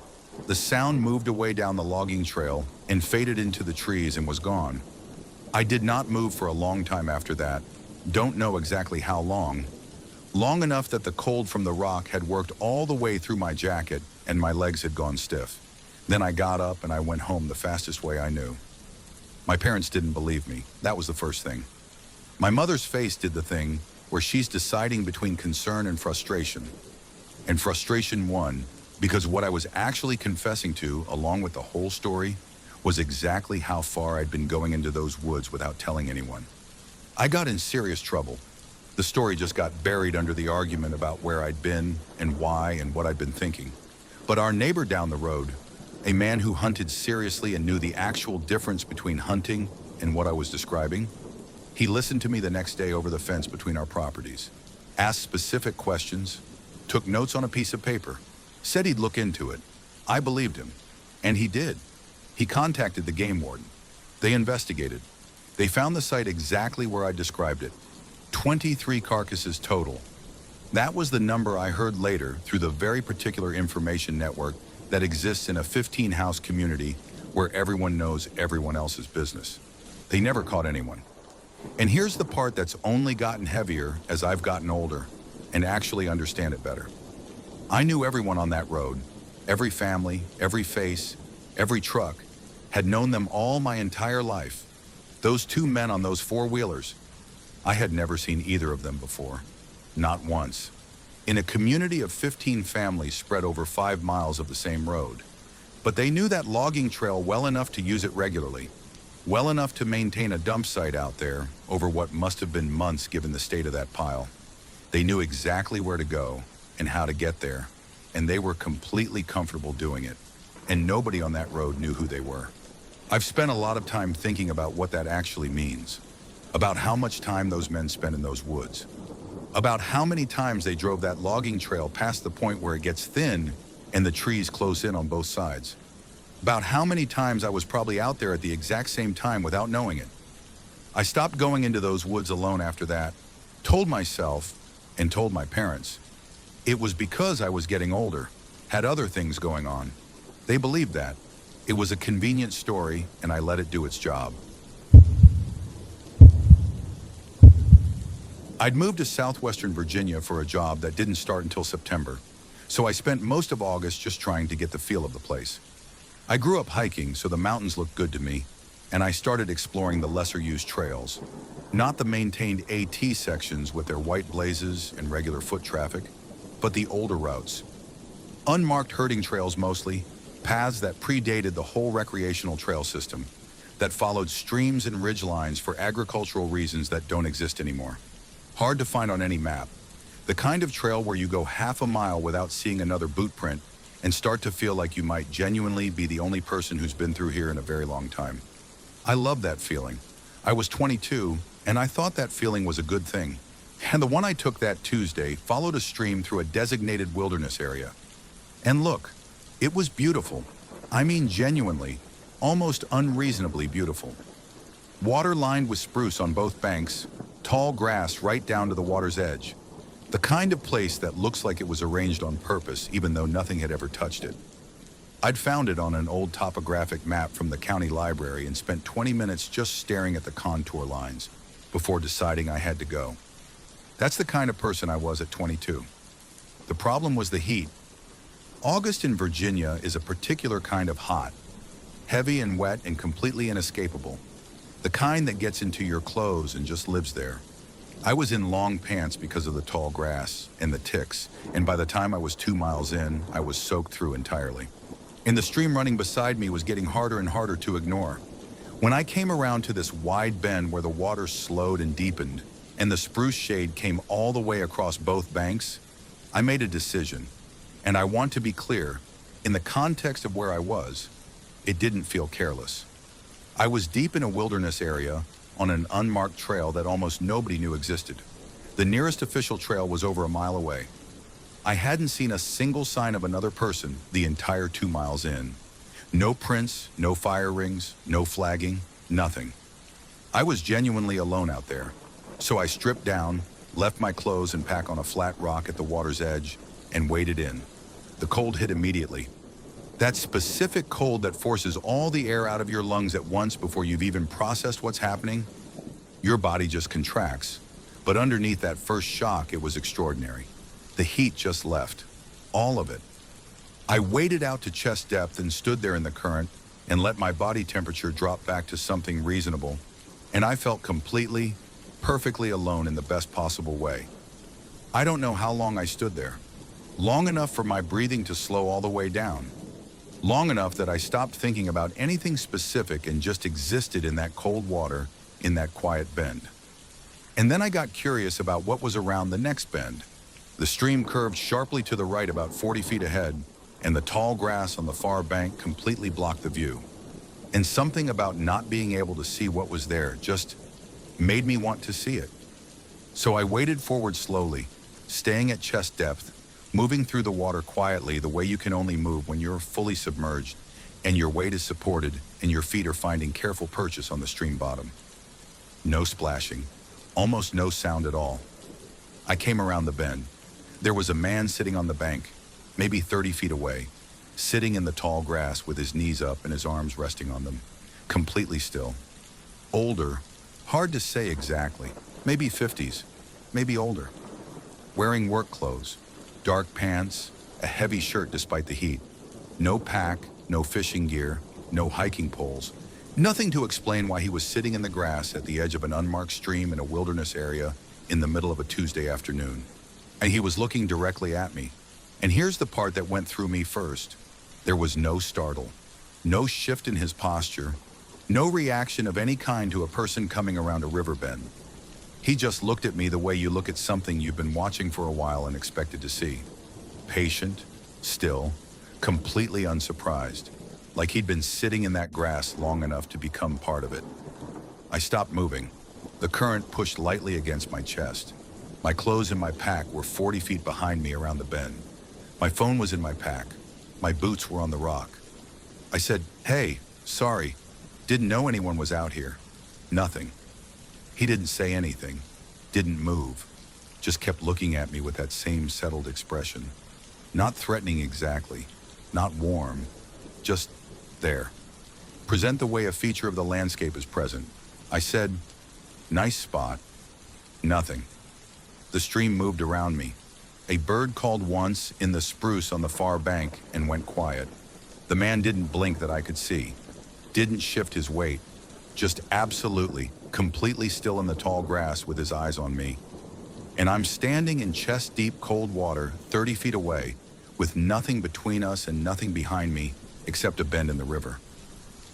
The sound moved away down the logging trail and faded into the trees and was gone. I did not move for a long time after that. Don't know exactly how long. Long enough that the cold from the rock had worked all the way through my jacket and my legs had gone stiff. Then I got up and I went home the fastest way I knew. My parents didn't believe me. That was the first thing. My mother's face did the thing where she's deciding between concern and frustration. And frustration won because what I was actually confessing to, along with the whole story, was exactly how far I'd been going into those woods without telling anyone. I got in serious trouble. The story just got buried under the argument about where I'd been and why and what I'd been thinking. But our neighbor down the road, a man who hunted seriously and knew the actual difference between hunting and what I was describing, he listened to me the next day over the fence between our properties, asked specific questions, took notes on a piece of paper, said he'd look into it. I believed him, and he did. He contacted the game warden. They investigated. They found the site exactly where I described it. 23 carcasses total. That was the number I heard later through the very particular information network that exists in a 15-house community where everyone knows everyone else's business. They never caught anyone. And here's the part that's only gotten heavier as I've gotten older and actually understand it better. I knew everyone on that road, every family, every face, every truck, had known them all my entire life. Those two men on those four-wheelers, I had never seen either of them before, not once. In a community of 15 families spread over 5 miles of the same road. But they knew that logging trail well enough to use it regularly, well enough to maintain a dump site out there over what must have been months given the state of that pile. They knew exactly where to go and how to get there, and they were completely comfortable doing it. And nobody on that road knew who they were. I've spent a lot of time thinking about what that actually means, about how much time those men spent in those woods, about how many times they drove that logging trail past the point where it gets thin and the trees close in on both sides, about how many times I was probably out there at the exact same time without knowing it. I stopped going into those woods alone after that, told myself and told my parents. It was because I was getting older, had other things going on. They believed that. It was a convenient story, and I let it do its job. I'd moved to southwestern Virginia for a job that didn't start until September, so I spent most of August just trying to get the feel of the place. I grew up hiking, so the mountains looked good to me, and I started exploring the lesser-used trails, not the maintained AT sections with their white blazes and regular foot traffic, but the older routes. Unmarked herding trails mostly, paths that predated the whole recreational trail system, that followed streams and ridgelines for agricultural reasons that don't exist anymore. Hard to find on any map. The kind of trail where you go half a mile without seeing another boot print and start to feel like you might genuinely be the only person who's been through here in a very long time. I love that feeling. I was 22, and I thought that feeling was a good thing. And the one I took that Tuesday followed a stream through a designated wilderness area. And look, it was beautiful. I mean genuinely, almost unreasonably beautiful. Water lined with spruce on both banks, tall grass right down to the water's edge. The kind of place that looks like it was arranged on purpose even though nothing had ever touched it. I'd found it on an old topographic map from the county library and spent 20 minutes just staring at the contour lines before deciding I had to go. That's the kind of person I was at 22. The problem was the heat. August in Virginia is a particular kind of hot, heavy and wet and completely inescapable. The kind that gets into your clothes and just lives there. I was in long pants because of the tall grass and the ticks, and by the time I was 2 miles in, I was soaked through entirely. And the stream running beside me was getting harder and harder to ignore. When I came around to this wide bend where the water slowed and deepened, and the spruce shade came all the way across both banks, I made a decision. And I want to be clear, in the context of where I was, it didn't feel careless. I was deep in a wilderness area on an unmarked trail that almost nobody knew existed. The nearest official trail was over a mile away. I hadn't seen a single sign of another person the entire 2 miles in. No prints, no fire rings, no flagging, nothing. I was genuinely alone out there. So I stripped down, left my clothes and pack on a flat rock at the water's edge, and waded in. The cold hit immediately. That specific cold that forces all the air out of your lungs at once before you've even processed what's happening. Your body just contracts. But underneath that first shock, it was extraordinary. The heat just left. All of it. I waded out to chest depth and stood there in the current and let my body temperature drop back to something reasonable. And I felt completely, perfectly alone in the best possible way. I don't know how long I stood there. Long enough for my breathing to slow all the way down. Long enough that I stopped thinking about anything specific and just existed in that cold water, in that quiet bend. And then I got curious about what was around the next bend. The stream curved sharply to the right about 40 feet ahead, and the tall grass on the far bank completely blocked the view. And something about not being able to see what was there just made me want to see it. So I waded forward slowly, staying at chest depth, moving through the water quietly the way you can only move when you're fully submerged and your weight is supported and your feet are finding careful purchase on the stream bottom. No splashing, almost no sound at all. I came around the bend. There was a man sitting on the bank, maybe 30 feet away, sitting in the tall grass with his knees up and his arms resting on them, completely still. Older, hard to say exactly, maybe 50s, maybe older. Wearing work clothes, dark pants, a heavy shirt despite the heat. No pack, no fishing gear, no hiking poles. Nothing to explain why he was sitting in the grass at the edge of an unmarked stream in a wilderness area in the middle of a Tuesday afternoon. And he was looking directly at me. And here's the part that went through me first. There was no startle, no shift in his posture, no reaction of any kind to a person coming around a river bend. He just looked at me the way you look at something you've been watching for a while and expected to see. Patient, still, completely unsurprised, like he'd been sitting in that grass long enough to become part of it. I stopped moving. The current pushed lightly against my chest. My clothes and my pack were 40 feet behind me around the bend. My phone was in my pack. My boots were on the rock. I said, "Hey, sorry. Didn't know anyone was out here." Nothing. He didn't say anything, didn't move, just kept looking at me with that same settled expression. Not threatening exactly, not warm, just there. Present the way a feature of the landscape is present. I said, "Nice spot." Nothing. The stream moved around me. A bird called once in the spruce on the far bank and went quiet. The man didn't blink that I could see, didn't shift his weight, just absolutely, completely still in the tall grass with his eyes on me. And I'm standing in chest-deep cold water 30 feet away with nothing between us and nothing behind me except a bend in the river.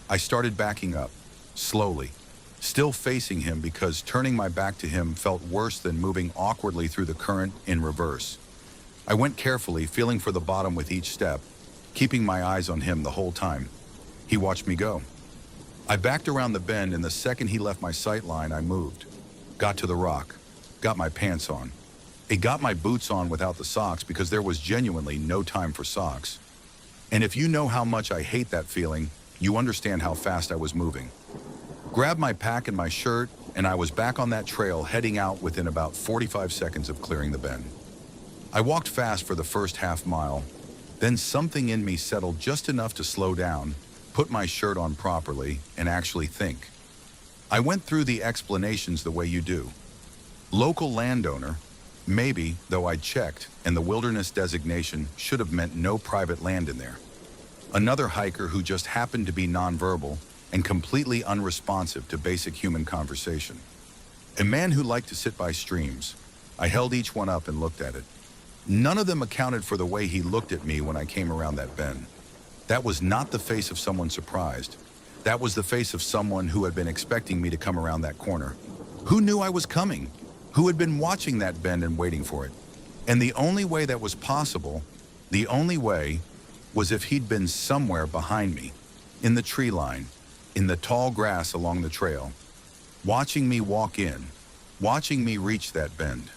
I started backing up, slowly, still facing him because turning my back to him felt worse than moving awkwardly through the current in reverse. I went carefully, feeling for the bottom with each step, keeping my eyes on him the whole time. He watched me go. I backed around the bend, and the second he left my sight line, I moved. Got to the rock. got my pants on. It got my boots on without the socks because there was genuinely no time for socks. And if you know how much I hate that feeling, you understand how fast I was moving. Grabbed my pack and my shirt, and I was back on that trail heading out within about 45 seconds of clearing the bend. I walked fast for the first half mile, then something in me settled just enough to slow down, put my shirt on properly, and actually think. I went through the explanations the way you do. Local landowner, maybe, though I checked, and the wilderness designation should have meant no private land in there. Another hiker who just happened to be nonverbal and completely unresponsive to basic human conversation. A man who liked to sit by streams. I held each one up and looked at it. None of them accounted for the way he looked at me when I came around that bend. That was not the face of someone surprised. That was the face of someone who had been expecting me to come around that corner. Who knew I was coming? Who had been watching that bend and waiting for it? And the only way that was possible, the only way, was if he'd been somewhere behind me, in the tree line, in the tall grass along the trail, watching me walk in, watching me reach that bend,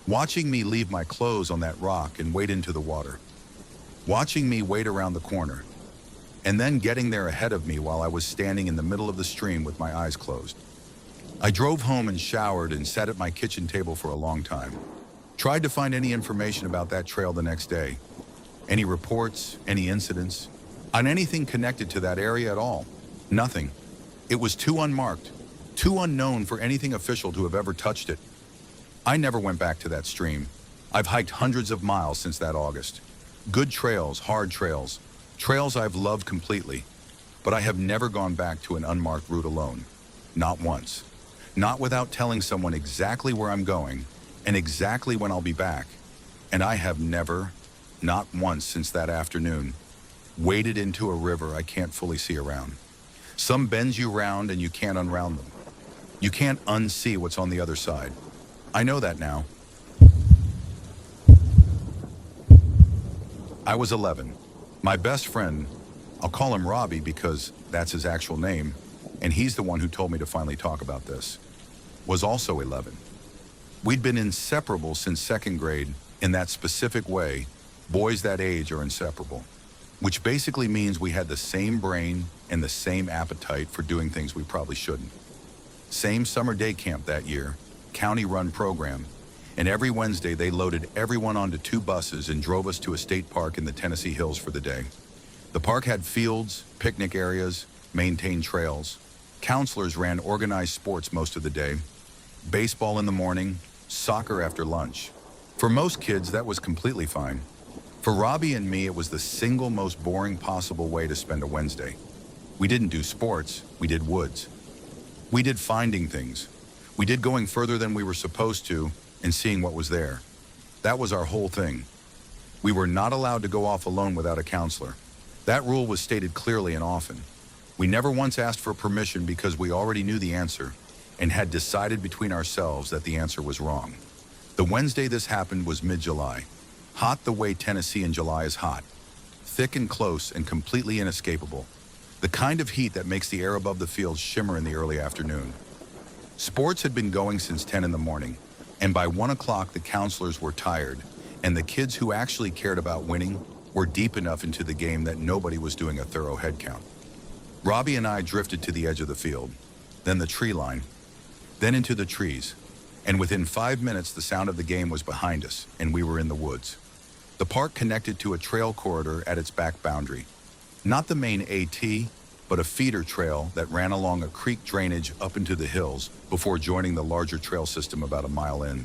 watching me leave my clothes on that rock and wade into the water, watching me wade around the corner, and then getting there ahead of me while I was standing in the middle of the stream with my eyes closed. I drove home and showered and sat at my kitchen table for a long time. Tried to find any information about that trail the next day. Any reports, any incidents, on anything connected to that area at all. Nothing. It was too unmarked, too unknown for anything official to have ever touched it. I never went back to that stream. I've hiked hundreds of miles since that August. Good trails, hard trails, trails I've loved completely. But I have never gone back to an unmarked route alone. Not once. Not without telling someone exactly where I'm going and exactly when I'll be back. And I have never, not once since that afternoon, waded into a river I can't fully see around. Some bends you round and you can't unround them. You can't unsee what's on the other side. I know that now. I was 11. My best friend, I'll call him Robbie because that's his actual name, and he's the one who told me to finally talk about this, was also 11. We'd been inseparable since second grade. In that specific way, boys that age are inseparable, which basically means we had the same brain and the same appetite for doing things we probably shouldn't. Same summer day camp that year, county-run program, and every Wednesday they loaded everyone onto 2 buses and drove us to a state park in the Tennessee hills for the day. The park had fields, picnic areas, maintained trails. Counselors ran organized sports most of the day. Baseball in the morning, soccer after lunch. For most kids, that was completely fine. For Robbie and me, it was the single most boring possible way to spend a Wednesday. We didn't do sports, we did woods. We did finding things. We did going further than we were supposed to and seeing what was there. That was our whole thing. We were not allowed to go off alone without a counselor. That rule was stated clearly and often. We never once asked for permission because we already knew the answer and had decided between ourselves that the answer was wrong. The Wednesday this happened was mid-July. Hot the way Tennessee in July is hot. Thick and close and completely inescapable. The kind of heat that makes the air above the fields shimmer in the early afternoon. Sports had been going since 10 in the morning, and by 1 o'clock the counselors were tired, and the kids who actually cared about winning were deep enough into the game that nobody was doing a thorough head count. Robbie and I drifted to the edge of the field, then the tree line, then into the trees, and within 5 minutes the sound of the game was behind us, and we were in the woods. The park connected to a trail corridor at its back boundary. Not the main AT, but a feeder trail that ran along a creek drainage up into the hills before joining the larger trail system about a mile in.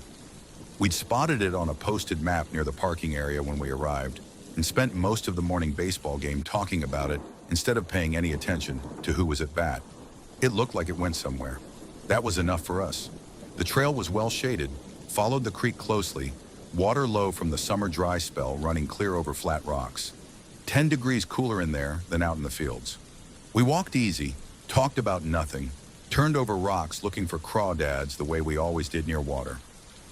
We'd spotted it on a posted map near the parking area when we arrived and spent most of the morning baseball game talking about it instead of paying any attention to who was at bat. It looked like it went somewhere. That was enough for us. The trail was well shaded, followed the creek closely, water low from the summer dry spell running clear over flat rocks. 10 degrees cooler in there than out in the fields. We walked easy, talked about nothing, turned over rocks looking for crawdads the way we always did near water.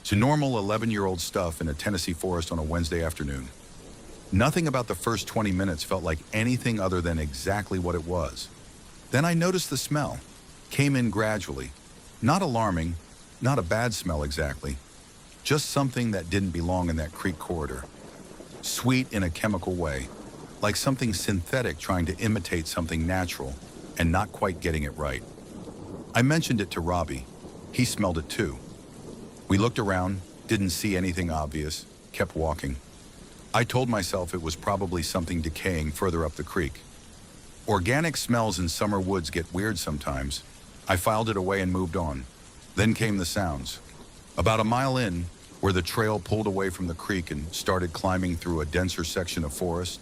So normal 11-year-old stuff in a Tennessee forest on a Wednesday afternoon. Nothing about the first 20 minutes felt like anything other than exactly what it was. Then I noticed the smell. Came in gradually. Not alarming, not a bad smell exactly, Just something that didn't belong in that creek corridor. Sweet in a chemical way, like something synthetic trying to imitate something natural and not quite getting it right. I mentioned it to Robbie. He smelled it too. We looked around, didn't see anything obvious, kept walking. I told myself it was probably something decaying further up the creek. Organic smells in summer woods get weird sometimes. I filed it away and moved on. Then came the sounds. About a mile in, where the trail pulled away from the creek and started climbing through a denser section of forest,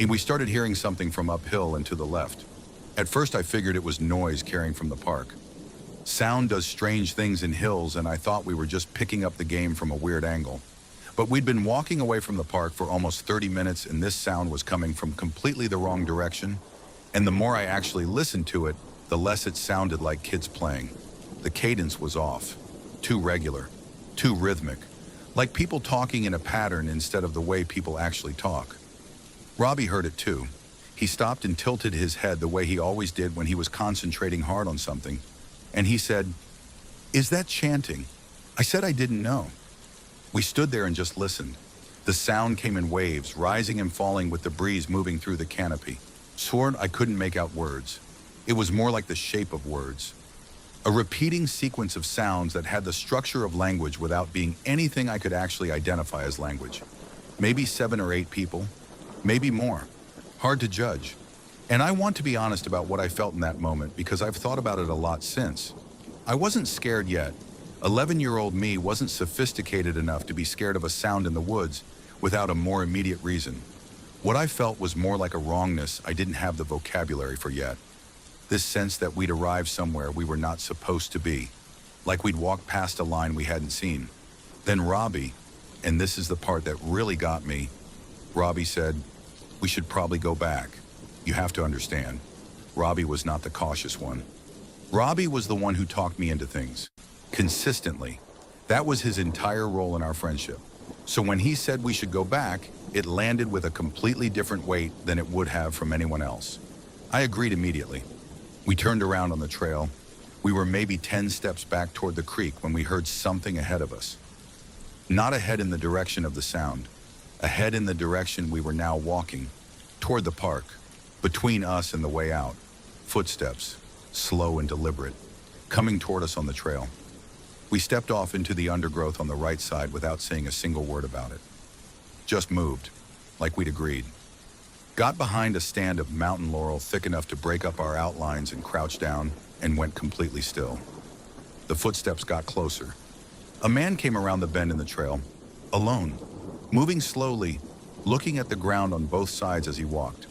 and we started hearing something from uphill and to the left. At first I figured it was noise carrying from the park. Sound does strange things in hills, and I thought we were just picking up the game from a weird angle. But we'd been walking away from the park for almost 30 minutes and this sound was coming from completely the wrong direction. And the more I actually listened to it, the less it sounded like kids playing. The cadence was off, too regular, too rhythmic, like people talking in a pattern instead of the way people actually talk. Robbie heard it too. He stopped and tilted his head the way he always did when he was concentrating hard on something. And he said, "Is that chanting?" I said I didn't know. We stood there and just listened. The sound came in waves, rising and falling with the breeze moving through the canopy. Swore I couldn't make out words. It was more like the shape of words. A repeating sequence of sounds that had the structure of language without being anything I could actually identify as language. Maybe 7 or 8 people, maybe more. Hard to judge. And I want to be honest about what I felt in that moment because I've thought about it a lot since. I wasn't scared yet. 11-year-old me wasn't sophisticated enough to be scared of a sound in the woods without a more immediate reason. What I felt was more like a wrongness I didn't have the vocabulary for yet. This sense that we'd arrived somewhere we were not supposed to be, like we'd walked past a line we hadn't seen. Then Robbie, and this is the part that really got me, Robbie said, "We should probably go back. You have to understand." Robbie was not the cautious one. Robbie was the one who talked me into things. Consistently. That was his entire role in our friendship. So when he said we should go back, it landed with a completely different weight than it would have from anyone else. I agreed immediately. We turned around on the trail. We were maybe 10 steps back toward the creek when we heard something ahead of us. Not ahead in the direction of the sound. Ahead in the direction we were now walking, toward the park, between us and the way out. Footsteps, slow and deliberate, coming toward us on the trail. We stepped off into the undergrowth on the right side without saying a single word about it. Just moved, like we'd agreed. Got behind a stand of mountain laurel thick enough to break up our outlines and crouched down and went completely still. The footsteps got closer. A man came around the bend in the trail, alone, moving slowly, looking at the ground on both sides as he walked.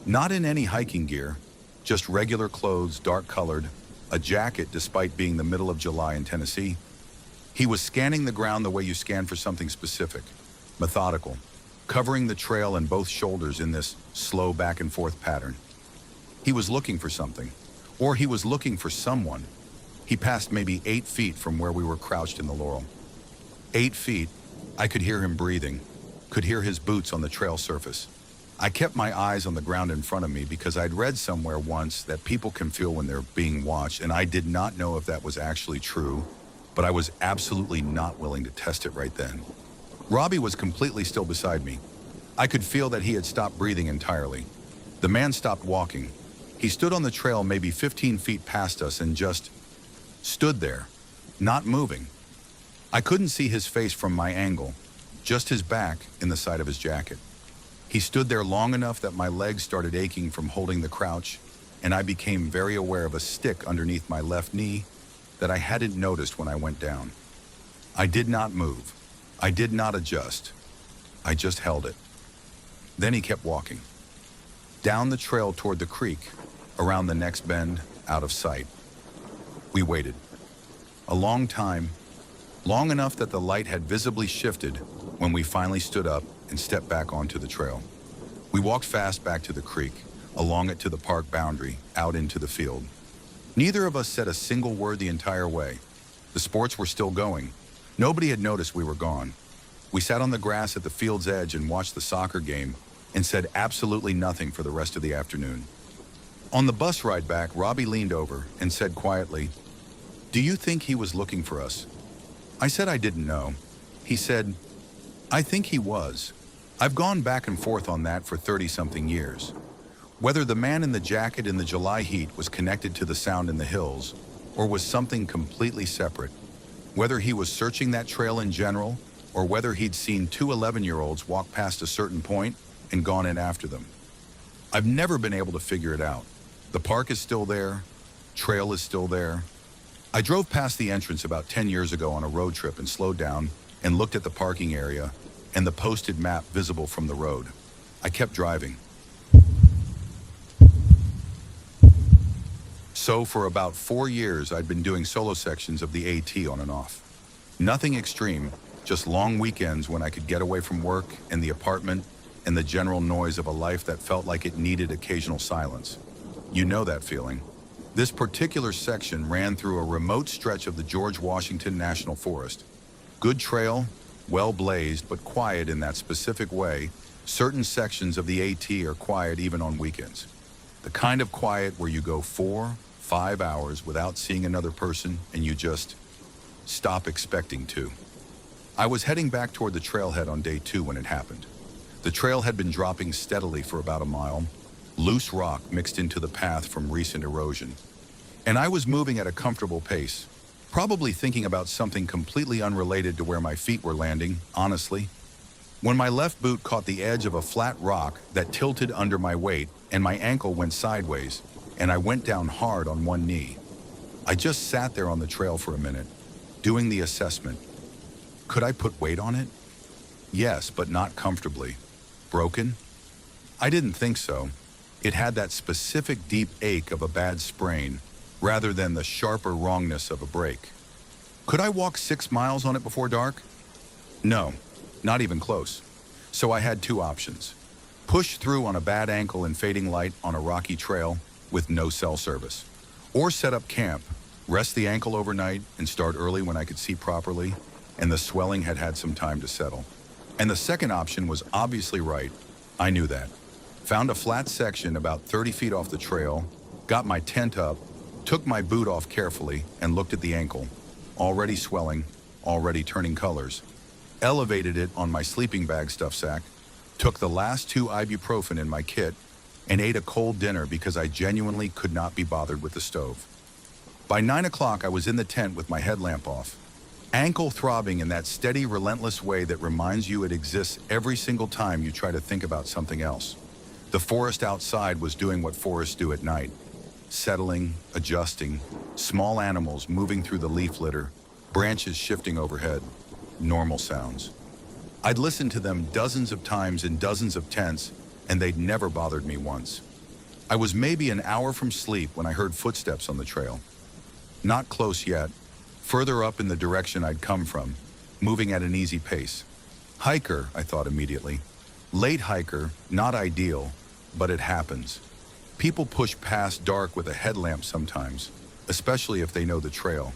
Not in any hiking gear, just regular clothes, dark-colored, a jacket despite being the middle of July in Tennessee. He was scanning the ground the way you scan for something specific, methodical, covering the trail and both shoulders in this slow back-and-forth pattern. He was looking for something, or he was looking for someone. He passed maybe 8 feet from where we were crouched in the laurel. 8 feet, I could hear him breathing, could hear his boots on the trail surface. I kept my eyes on the ground in front of me because I'd read somewhere once that people can feel when they're being watched, and I did not know if that was actually true, but I was absolutely not willing to test it right then. Robbie was completely still beside me. I could feel that he had stopped breathing entirely. The man stopped walking. He stood on the trail maybe 15 feet past us and just stood there, not moving. I couldn't see his face from my angle, just his back in the side of his jacket. He stood there long enough that my legs started aching from holding the crouch, and I became very aware of a stick underneath my left knee that I hadn't noticed when I went down. I did not move. I did not adjust. I just held it. Then he kept walking. Down the trail toward the creek, around the next bend, out of sight. We waited. A long time, long enough that the light had visibly shifted when we finally stood up and stepped back onto the trail. We walked fast back to the creek, along it to the park boundary, out into the field. Neither of us said a single word the entire way. The sports were still going. Nobody had noticed we were gone. We sat on the grass at the field's edge and watched the soccer game and said absolutely nothing for the rest of the afternoon. On the bus ride back, Robbie leaned over and said quietly, "Do you think he was looking for us?" I said I didn't know. He said, I think he was. I've gone back and forth on that for 30-something years. Whether the man in the jacket in the July heat was connected to the sound in the hills, or was something completely separate. Whether he was searching that trail in general, or whether he'd seen two 11-year-olds walk past a certain point and gone in after them. I've never been able to figure it out. The park is still there, trail is still there. I drove past the entrance about 10 years ago on a road trip and slowed down and looked at the parking area and the posted map visible from the road. I kept driving. So for about 4 years, I'd been doing solo sections of the AT on and off. Nothing extreme, just long weekends when I could get away from work and the apartment and the general noise of a life that felt like it needed occasional silence. You know that feeling. This particular section ran through a remote stretch of the George Washington National Forest. Good trail, well blazed, but quiet in that specific way. Certain sections of the AT are quiet even on weekends. The kind of quiet where you go 4-5 hours without seeing another person and you just stop expecting to. I was heading back toward the trailhead on day 2 when it happened. The trail had been dropping steadily for about a mile, loose rock mixed into the path from recent erosion. And I was moving at a comfortable pace, probably thinking about something completely unrelated to where my feet were landing, honestly. When my left boot caught the edge of a flat rock that tilted under my weight and my ankle went sideways, and I went down hard on one knee. I just sat there on the trail for a minute, doing the assessment. Could I put weight on it? Yes, but not comfortably. Broken? I didn't think so. It had that specific deep ache of a bad sprain, rather than the sharper wrongness of a break. Could I walk 6 miles on it before dark? No, not even close. So I had 2 options. Push through on a bad ankle and fading light on a rocky trail with no cell service. Or set up camp, rest the ankle overnight, and start early when I could see properly, and the swelling had had some time to settle. And the second option was obviously right. I knew that. Found a flat section about 30 feet off the trail, got my tent up, took my boot off carefully, and looked at the ankle, already swelling, already turning colors, elevated it on my sleeping bag stuff sack, took the last 2 ibuprofen in my kit, and ate a cold dinner because I genuinely could not be bothered with the stove. By 9 o'clock, I was in the tent with my headlamp off, ankle throbbing in that steady, relentless way that reminds you it exists every single time you try to think about something else. The forest outside was doing what forests do at night, settling, adjusting, small animals moving through the leaf litter, branches shifting overhead, normal sounds. I'd listened to them dozens of times in dozens of tents, and they'd never bothered me once. I was maybe an hour from sleep when I heard footsteps on the trail. Not close yet, further up in the direction I'd come from, moving at an easy pace. Hiker, I thought immediately. Late hiker, not ideal, but it happens. People push past dark with a headlamp sometimes, especially if they know the trail.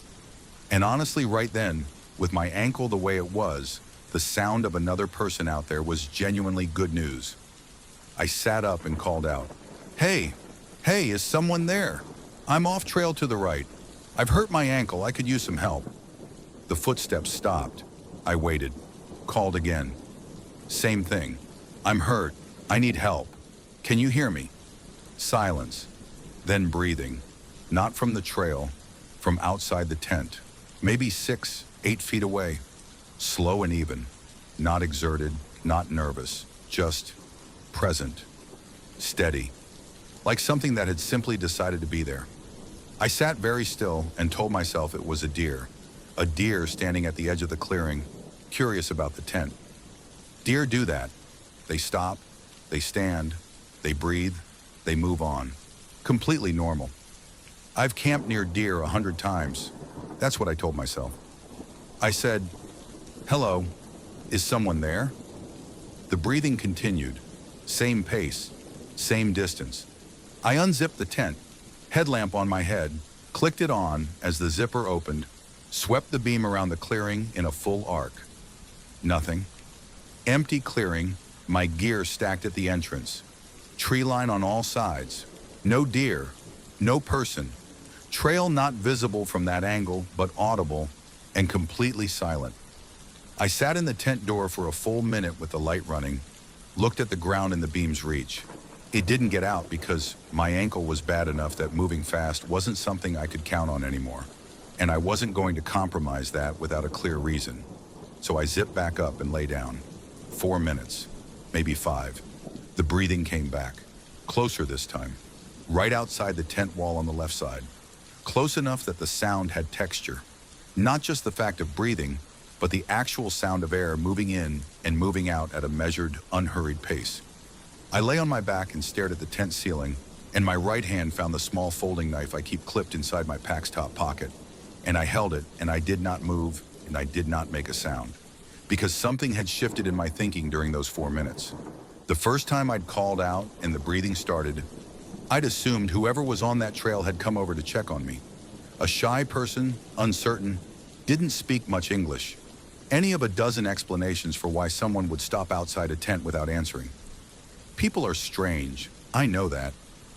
And honestly, right then, with my ankle the way it was, the sound of another person out there was genuinely good news. I sat up and called out, Hey, is someone there? I'm off trail to the right. I've hurt my ankle, I could use some help." The footsteps stopped. I waited. Called again. Same thing. "I'm hurt. I need help. Can you hear me?" Silence. Then breathing. Not from the trail, from outside the tent. Maybe 6-8 feet away. Slow and even. Not exerted, not nervous. Just present. Steady. Like something that had simply decided to be there. I sat very still and told myself it was a deer. A deer standing at the edge of the clearing, curious about the tent. Deer do that. They stop, they stand, they breathe, they move on. Completely normal. I've camped near deer 100 times. That's what I told myself. I said, "Hello, is someone there?" The breathing continued. Same pace, same distance. I unzipped the tent, headlamp on my head, clicked it on as the zipper opened, swept the beam around the clearing in a full arc. Nothing. Empty clearing, my gear stacked at the entrance. Tree line on all sides. No deer, no person. Trail not visible from that angle, but audible and completely silent. I sat in the tent door for a full minute with the light running, looked at the ground in the beam's reach. It didn't get out because my ankle was bad enough that moving fast wasn't something I could count on anymore, and I wasn't going to compromise that without a clear reason. So I zipped back up and lay down. 4 minutes, maybe 5. The breathing came back, closer this time, right outside the tent wall on the left side, close enough that the sound had texture. Not just the fact of breathing, but the actual sound of air moving in and moving out at a measured, unhurried pace. I lay on my back and stared at the tent ceiling, and my right hand found the small folding knife I keep clipped inside my pack's top pocket. And I held it, and I did not move, and I did not make a sound. Because something had shifted in my thinking during those 4 minutes. The first time I'd called out and the breathing started, I'd assumed whoever was on that trail had come over to check on me. A shy person, uncertain, didn't speak much English. Any of a dozen explanations for why someone would stop outside a tent without answering. People are strange, I know that.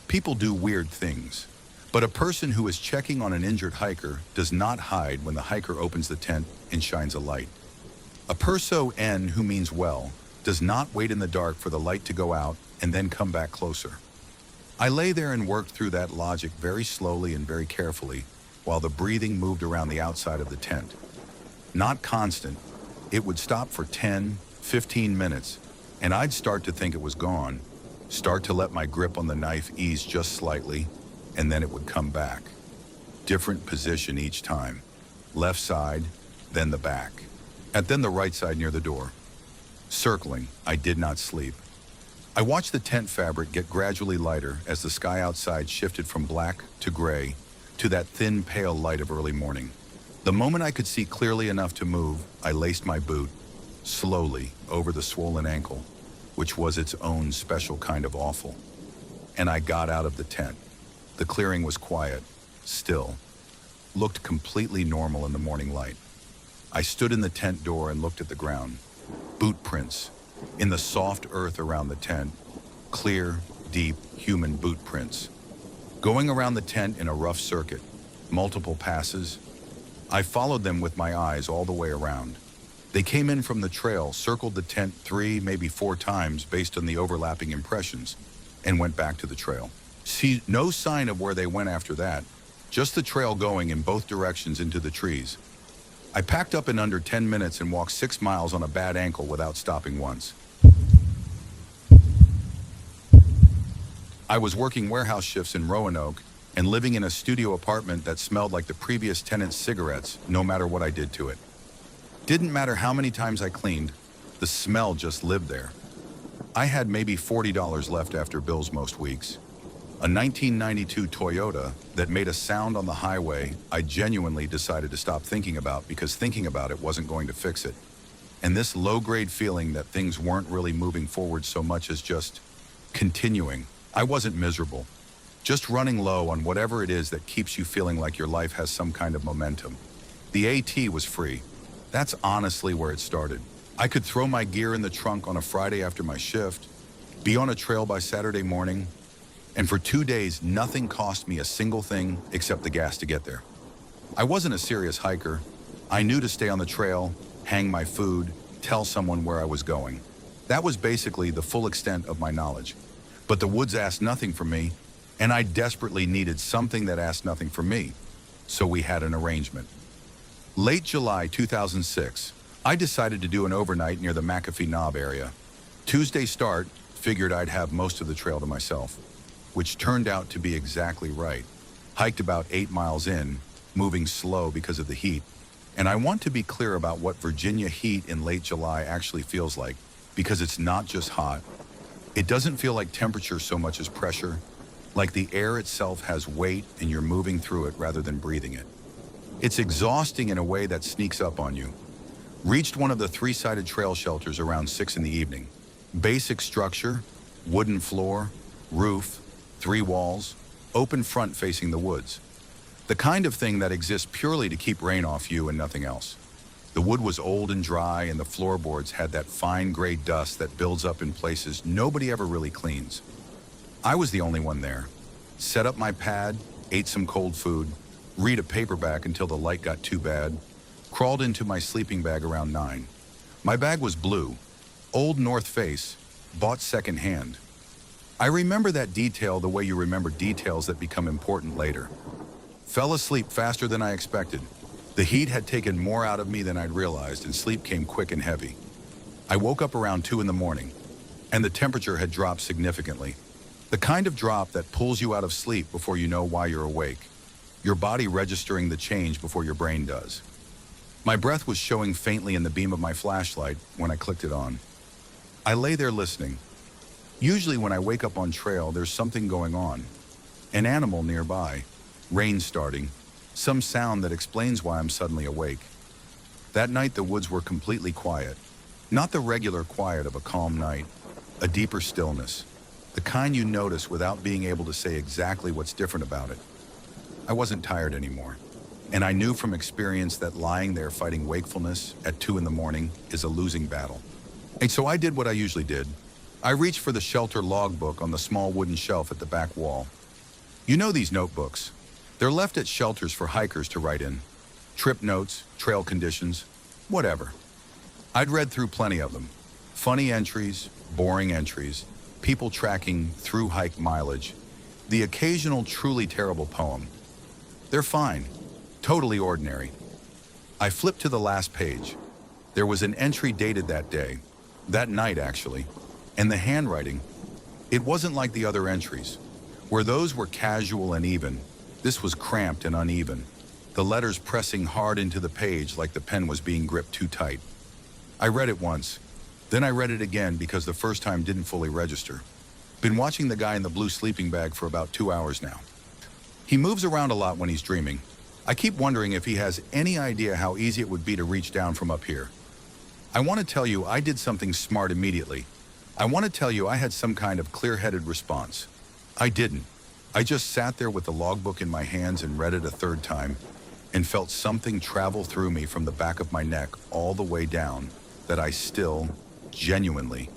People do weird things. But a person who is checking on an injured hiker does not hide when the hiker opens the tent and shines a light. A person who means well does not wait in the dark for the light to go out and then come back closer. I lay there and worked through that logic very slowly and very carefully while the breathing moved around the outside of the tent. Not constant, it would stop for 10, 15 minutes, and I'd start to think it was gone, start to let my grip on the knife ease just slightly, and then it would come back. Different position each time. Left side, then the back, and then the right side near the door. Circling, I did not sleep. I watched the tent fabric get gradually lighter as the sky outside shifted from black to gray to that thin, pale light of early morning. The moment I could see clearly enough to move, I laced my boot, slowly, over the swollen ankle, which was its own special kind of awful. And I got out of the tent. The clearing was quiet, still, looked completely normal in the morning light. I stood in the tent door and looked at the ground. Boot prints, in the soft earth around the tent, clear, deep, human boot prints. Going around the tent in a rough circuit, multiple passes, I followed them with my eyes all the way around. They came in from the trail, circled the tent 3, maybe 4 times based on the overlapping impressions, and went back to the trail. See, no sign of where they went after that, just the trail going in both directions into the trees. I packed up in under 10 minutes and walked 6 miles on a bad ankle without stopping once. I was working warehouse shifts in Roanoke and living in a studio apartment that smelled like the previous tenant's cigarettes, no matter what I did to it. Didn't matter how many times I cleaned, the smell just lived there. I had maybe $40 left after bills most weeks. A 1992 Toyota that made a sound on the highway I genuinely decided to stop thinking about because thinking about it wasn't going to fix it. And this low-grade feeling that things weren't really moving forward so much as just continuing. I wasn't miserable, just running low on whatever it is that keeps you feeling like your life has some kind of momentum. The AT was free. That's honestly where it started. I could throw my gear in the trunk on a Friday after my shift, be on a trail by Saturday morning, and for 2 days, nothing cost me a single thing except the gas to get there. I wasn't a serious hiker. I knew to stay on the trail, hang my food, tell someone where I was going. That was basically the full extent of my knowledge. But the woods asked nothing from me, and I desperately needed something that asked nothing from me. So we had an arrangement. Late July 2006, I decided to do an overnight near the McAfee Knob area. Tuesday start, figured I'd have most of the trail to myself, which turned out to be exactly right. Hiked about 8 miles in, moving slow because of the heat. And I want to be clear about what Virginia heat in late July actually feels like, because it's not just hot. It doesn't feel like temperature so much as pressure, like the air itself has weight and you're moving through it rather than breathing it. It's exhausting in a way that sneaks up on you. Reached one of the 3-sided trail shelters around 6 in the evening. Basic structure, wooden floor, roof, 3 walls, open front facing the woods. The kind of thing that exists purely to keep rain off you and nothing else. The wood was old and dry, and the floorboards had that fine gray dust that builds up in places nobody ever really cleans. I was the only one there. Set up my pad, ate some cold food, read a paperback until the light got too bad, crawled into my sleeping bag around 9. My bag was blue, old North Face, bought secondhand. I remember that detail the way you remember details that become important later. Fell asleep faster than I expected. The heat had taken more out of me than I'd realized, and sleep came quick and heavy. I woke up around 2 in the morning, and the temperature had dropped significantly. The kind of drop that pulls you out of sleep before you know why you're awake. Your body registering the change before your brain does. My breath was showing faintly in the beam of my flashlight when I clicked it on. I lay there listening. Usually when I wake up on trail, there's something going on. An animal nearby, rain starting, some sound that explains why I'm suddenly awake. That night the woods were completely quiet. Not the regular quiet of a calm night, a deeper stillness. The kind you notice without being able to say exactly what's different about it. I wasn't tired anymore, and I knew from experience that lying there fighting wakefulness at 2 in the morning is a losing battle. And so I did what I usually did. I reached for the shelter logbook on the small wooden shelf at the back wall. You know these notebooks. They're left at shelters for hikers to write in. Trip notes, trail conditions, whatever. I'd read through plenty of them. Funny entries, boring entries, people tracking through hike mileage, the occasional truly terrible poem. They're fine, totally ordinary. I flipped to the last page. There was an entry dated that day, that night actually, and the handwriting, it wasn't like the other entries. Where those were casual and even, this was cramped and uneven, the letters pressing hard into the page like the pen was being gripped too tight. I read it once, then I read it again because the first time didn't fully register. Been watching the guy in the blue sleeping bag for about 2 hours now. He moves around a lot when he's dreaming. I keep wondering if he has any idea how easy it would be to reach down from up here. I want to tell you I did something smart immediately. I want to tell you I had some kind of clear-headed response. I didn't. I just sat there with the logbook in my hands and read it a third time and felt something travel through me from the back of my neck all the way down that I still, genuinely,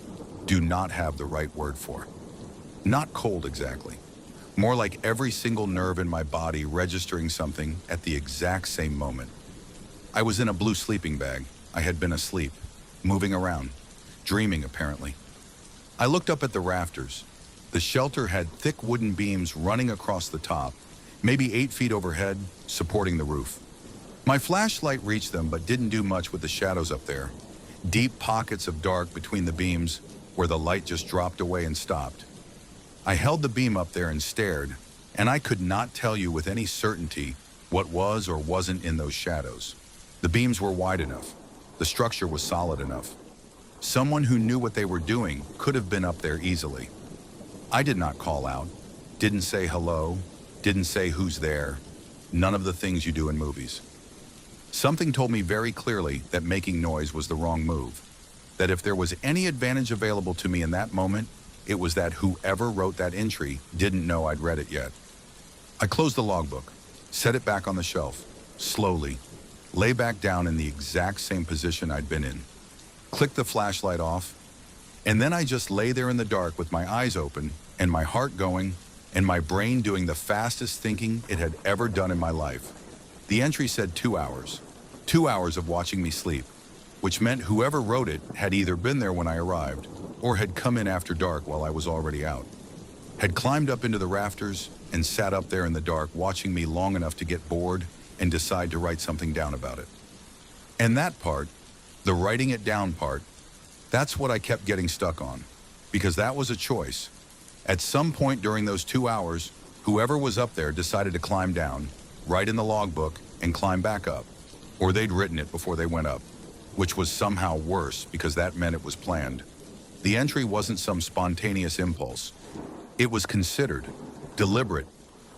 do not have the right word for. Not cold exactly. More like every single nerve in my body registering something at the exact same moment. I was in a blue sleeping bag. I had been asleep, moving around, dreaming apparently. I looked up at the rafters. The shelter had thick wooden beams running across the top, maybe 8 feet overhead, supporting the roof. My flashlight reached them but didn't do much with the shadows up there. Deep pockets of dark between the beams where the light just dropped away and stopped. I held the beam up there and stared, and I could not tell you with any certainty what was or wasn't in those shadows. The beams were wide enough. The structure was solid enough. Someone who knew what they were doing could have been up there easily. I did not call out, didn't say hello, didn't say who's there, none of the things you do in movies. Something told me very clearly that making noise was the wrong move, that if there was any advantage available to me in that moment, it was that whoever wrote that entry didn't know I'd read it yet. I closed the logbook, set it back on the shelf, slowly, lay back down in the exact same position I'd been in, clicked the flashlight off, and then I just lay there in the dark with my eyes open and my heart going and my brain doing the fastest thinking it had ever done in my life. The entry said 2 hours. 2 hours of watching me sleep, which meant whoever wrote it had either been there when I arrived or had come in after dark while I was already out. Had climbed up into the rafters and sat up there in the dark watching me long enough to get bored and decide to write something down about it. And that part, the writing it down part, that's what I kept getting stuck on, because that was a choice. At some point during those 2 hours, whoever was up there decided to climb down, write in the logbook, and climb back up. Or they'd written it before they went up, which was somehow worse because that meant it was planned. The entry wasn't some spontaneous impulse. It was considered, deliberate.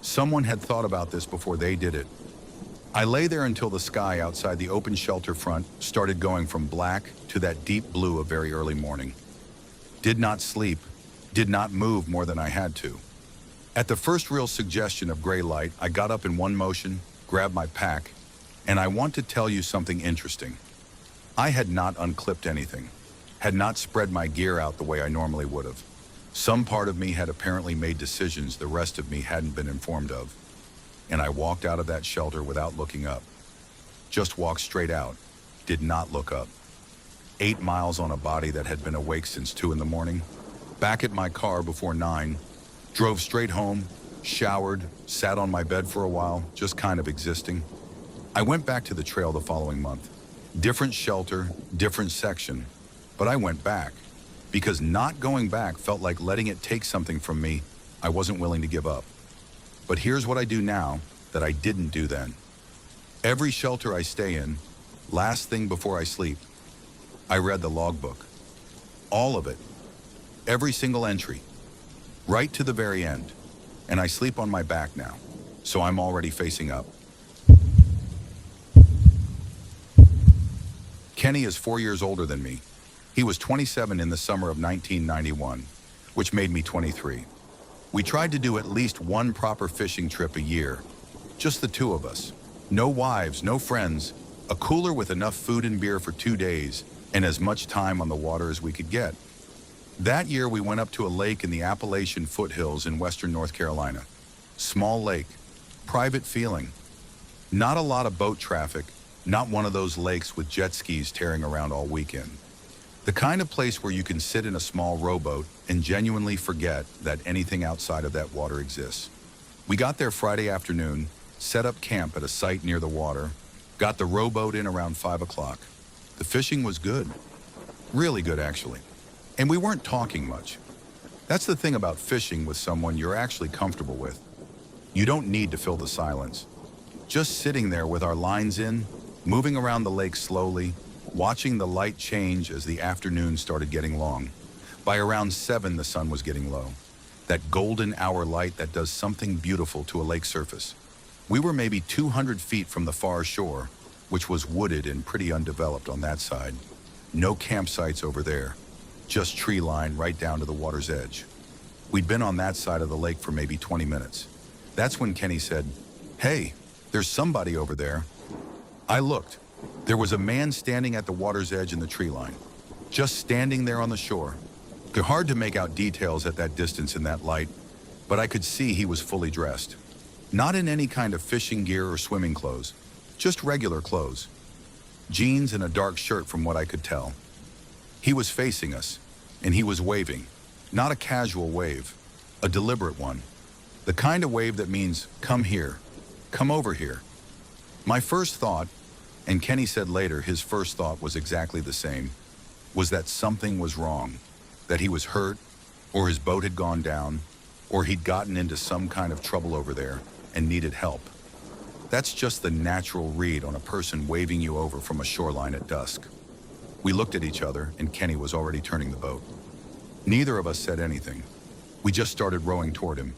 Someone had thought about this before they did it. I lay there until the sky outside the open shelter front started going from black to that deep blue of very early morning. Did not sleep, did not move more than I had to. At the first real suggestion of gray light, I got up in one motion, grabbed my pack, and I want to tell you something interesting. I had not unclipped anything, had not spread my gear out the way I normally would have. Some part of me had apparently made decisions the rest of me hadn't been informed of. And I walked out of that shelter without looking up. Just walked straight out, did not look up. 8 miles on a body that had been awake since 2 in the morning. Back at my car before 9, drove straight home, showered, sat on my bed for a while, just kind of existing. I went back to the trail the following month. Different shelter, different section, but I went back because not going back felt like letting it take something from me I wasn't willing to give up. But here's what I do now that I didn't do then. Every shelter I stay in, last thing before I sleep, I read the logbook. All of it. Every single entry. Right to the very end. And I sleep on my back now, so I'm already facing up. Kenny is 4 years older than me. He was 27 in the summer of 1991, which made me 23. We tried to do at least one proper fishing trip a year. Just the two of us. No wives, no friends, a cooler with enough food and beer for 2 days, and as much time on the water as we could get. That year we went up to a lake in the Appalachian foothills in western North Carolina. Small lake, private feeling. Not a lot of boat traffic, not one of those lakes with jet skis tearing around all weekend. The kind of place where you can sit in a small rowboat and genuinely forget that anything outside of that water exists. We got there Friday afternoon, set up camp at a site near the water, got the rowboat in around 5 o'clock. The fishing was good. Really good, actually. And we weren't talking much. That's the thing about fishing with someone you're actually comfortable with. You don't need to fill the silence. Just sitting there with our lines in, moving around the lake slowly, watching the light change as the afternoon started getting long. By around 7, the sun was getting low. That golden hour light that does something beautiful to a lake surface. We were maybe 200 feet from the far shore, which was wooded and pretty undeveloped on that side. No campsites over there, just tree line right down to the water's edge. We'd been on that side of the lake for maybe 20 minutes. That's when Kenny said, "Hey, there's somebody over there." I looked. There was a man standing at the water's edge in the tree line, just standing there on the shore. Hard to make out details at that distance in that light, but I could see he was fully dressed. Not in any kind of fishing gear or swimming clothes, just regular clothes. Jeans and a dark shirt from what I could tell. He was facing us, and he was waving. Not a casual wave, a deliberate one. The kind of wave that means, come here, come over here. My first thought, and Kenny said later his first thought was exactly the same, was that something was wrong, that he was hurt, or his boat had gone down, or he'd gotten into some kind of trouble over there and needed help. That's just the natural read on a person waving you over from a shoreline at dusk. We looked at each other, and Kenny was already turning the boat. Neither of us said anything. We just started rowing toward him.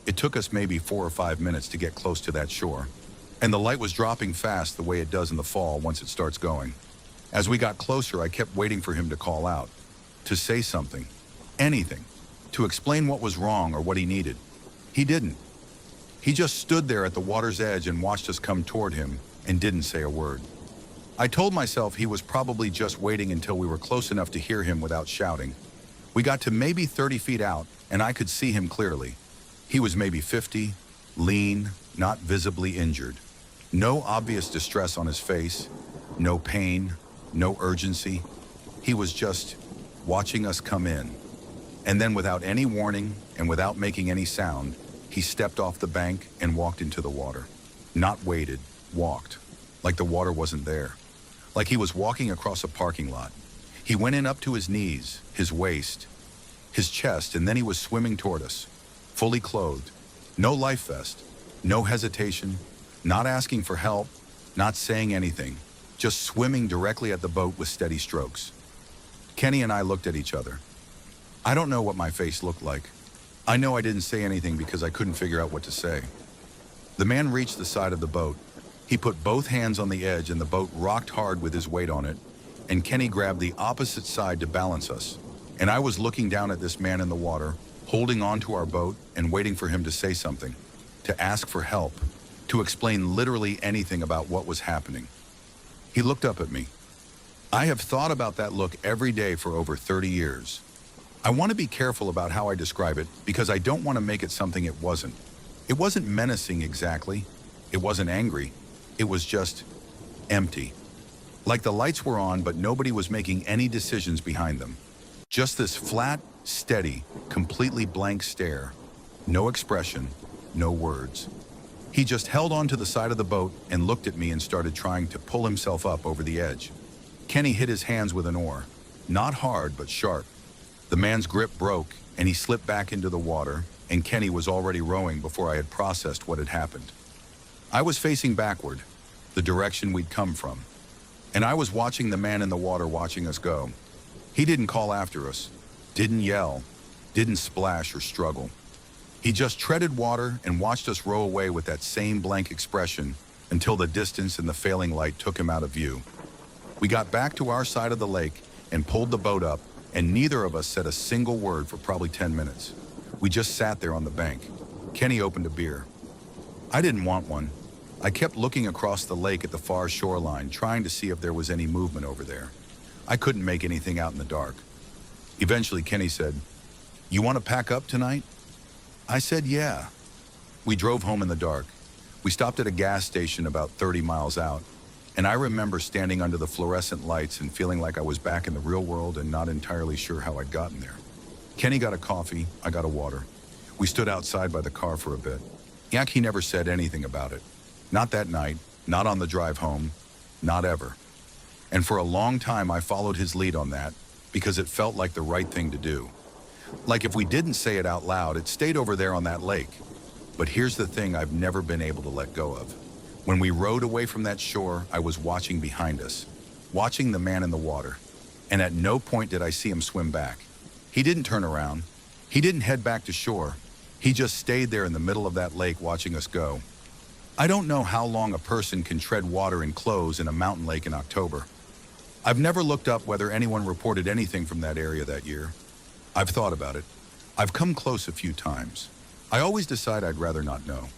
It took us maybe 4 or 5 minutes to get close to that shore, and the light was dropping fast the way it does in the fall once it starts going. As we got closer, I kept waiting for him to call out, to say something, anything, to explain what was wrong or what he needed. He didn't. He just stood there at the water's edge and watched us come toward him and didn't say a word. I told myself he was probably just waiting until we were close enough to hear him without shouting. We got to maybe 30 feet out, and I could see him clearly. He was maybe 50, lean, not visibly injured. No obvious distress on his face, no pain, no urgency. He was just watching us come in. And then without any warning and without making any sound, he stepped off the bank and walked into the water. Not waded, walked, like the water wasn't there. Like he was walking across a parking lot. He went in up to his knees, his waist, his chest, and then he was swimming toward us, fully clothed. No life vest, no hesitation, not asking for help, not saying anything, just swimming directly at the boat with steady strokes. Kenny and I looked at each other. I don't know what my face looked like. I know I didn't say anything because I couldn't figure out what to say. The man reached the side of the boat. He put both hands on the edge and the boat rocked hard with his weight on it, and Kenny grabbed the opposite side to balance us. And I was looking down at this man in the water, holding onto our boat and waiting for him to say something, to ask for help, to explain literally anything about what was happening. He looked up at me. I have thought about that look every day for over 30 years. I want to be careful about how I describe it because I don't want to make it something it wasn't. It wasn't menacing exactly. It wasn't angry. It was just empty. Like the lights were on, but nobody was making any decisions behind them. Just this flat, steady, completely blank stare. No expression, no words. He just held on to the side of the boat and looked at me and started trying to pull himself up over the edge. Kenny hit his hands with an oar. Not hard, but sharp. The man's grip broke, and he slipped back into the water, and Kenny was already rowing before I had processed what had happened. I was facing backward, the direction we'd come from, and I was watching the man in the water watching us go. He didn't call after us, didn't yell, didn't splash or struggle. He just treaded water and watched us row away with that same blank expression until the distance and the failing light took him out of view. We got back to our side of the lake and pulled the boat up, and neither of us said a single word for probably 10 minutes. We just sat there on the bank. Kenny opened a beer. I didn't want one. I kept looking across the lake at the far shoreline, trying to see if there was any movement over there. I couldn't make anything out in the dark. Eventually, Kenny said, "You want to pack up tonight?" I said, "Yeah." We drove home in the dark. We stopped at a gas station about 30 miles out, and I remember standing under the fluorescent lights and feeling like I was back in the real world and not entirely sure how I'd gotten there. Kenny got a coffee, I got a water. We stood outside by the car for a bit. He never said anything about it. Not that night, not on the drive home, not ever. And for a long time I followed his lead on that because it felt like the right thing to do. Like if we didn't say it out loud, it stayed over there on that lake. But here's the thing I've never been able to let go of. When we rowed away from that shore, I was watching behind us, watching the man in the water. And at no point did I see him swim back. He didn't turn around. He didn't head back to shore. He just stayed there in the middle of that lake watching us go. I don't know how long a person can tread water in clothes in a mountain lake in October. I've never looked up whether anyone reported anything from that area that year. I've thought about it. I've come close a few times. I always decide I'd rather not know.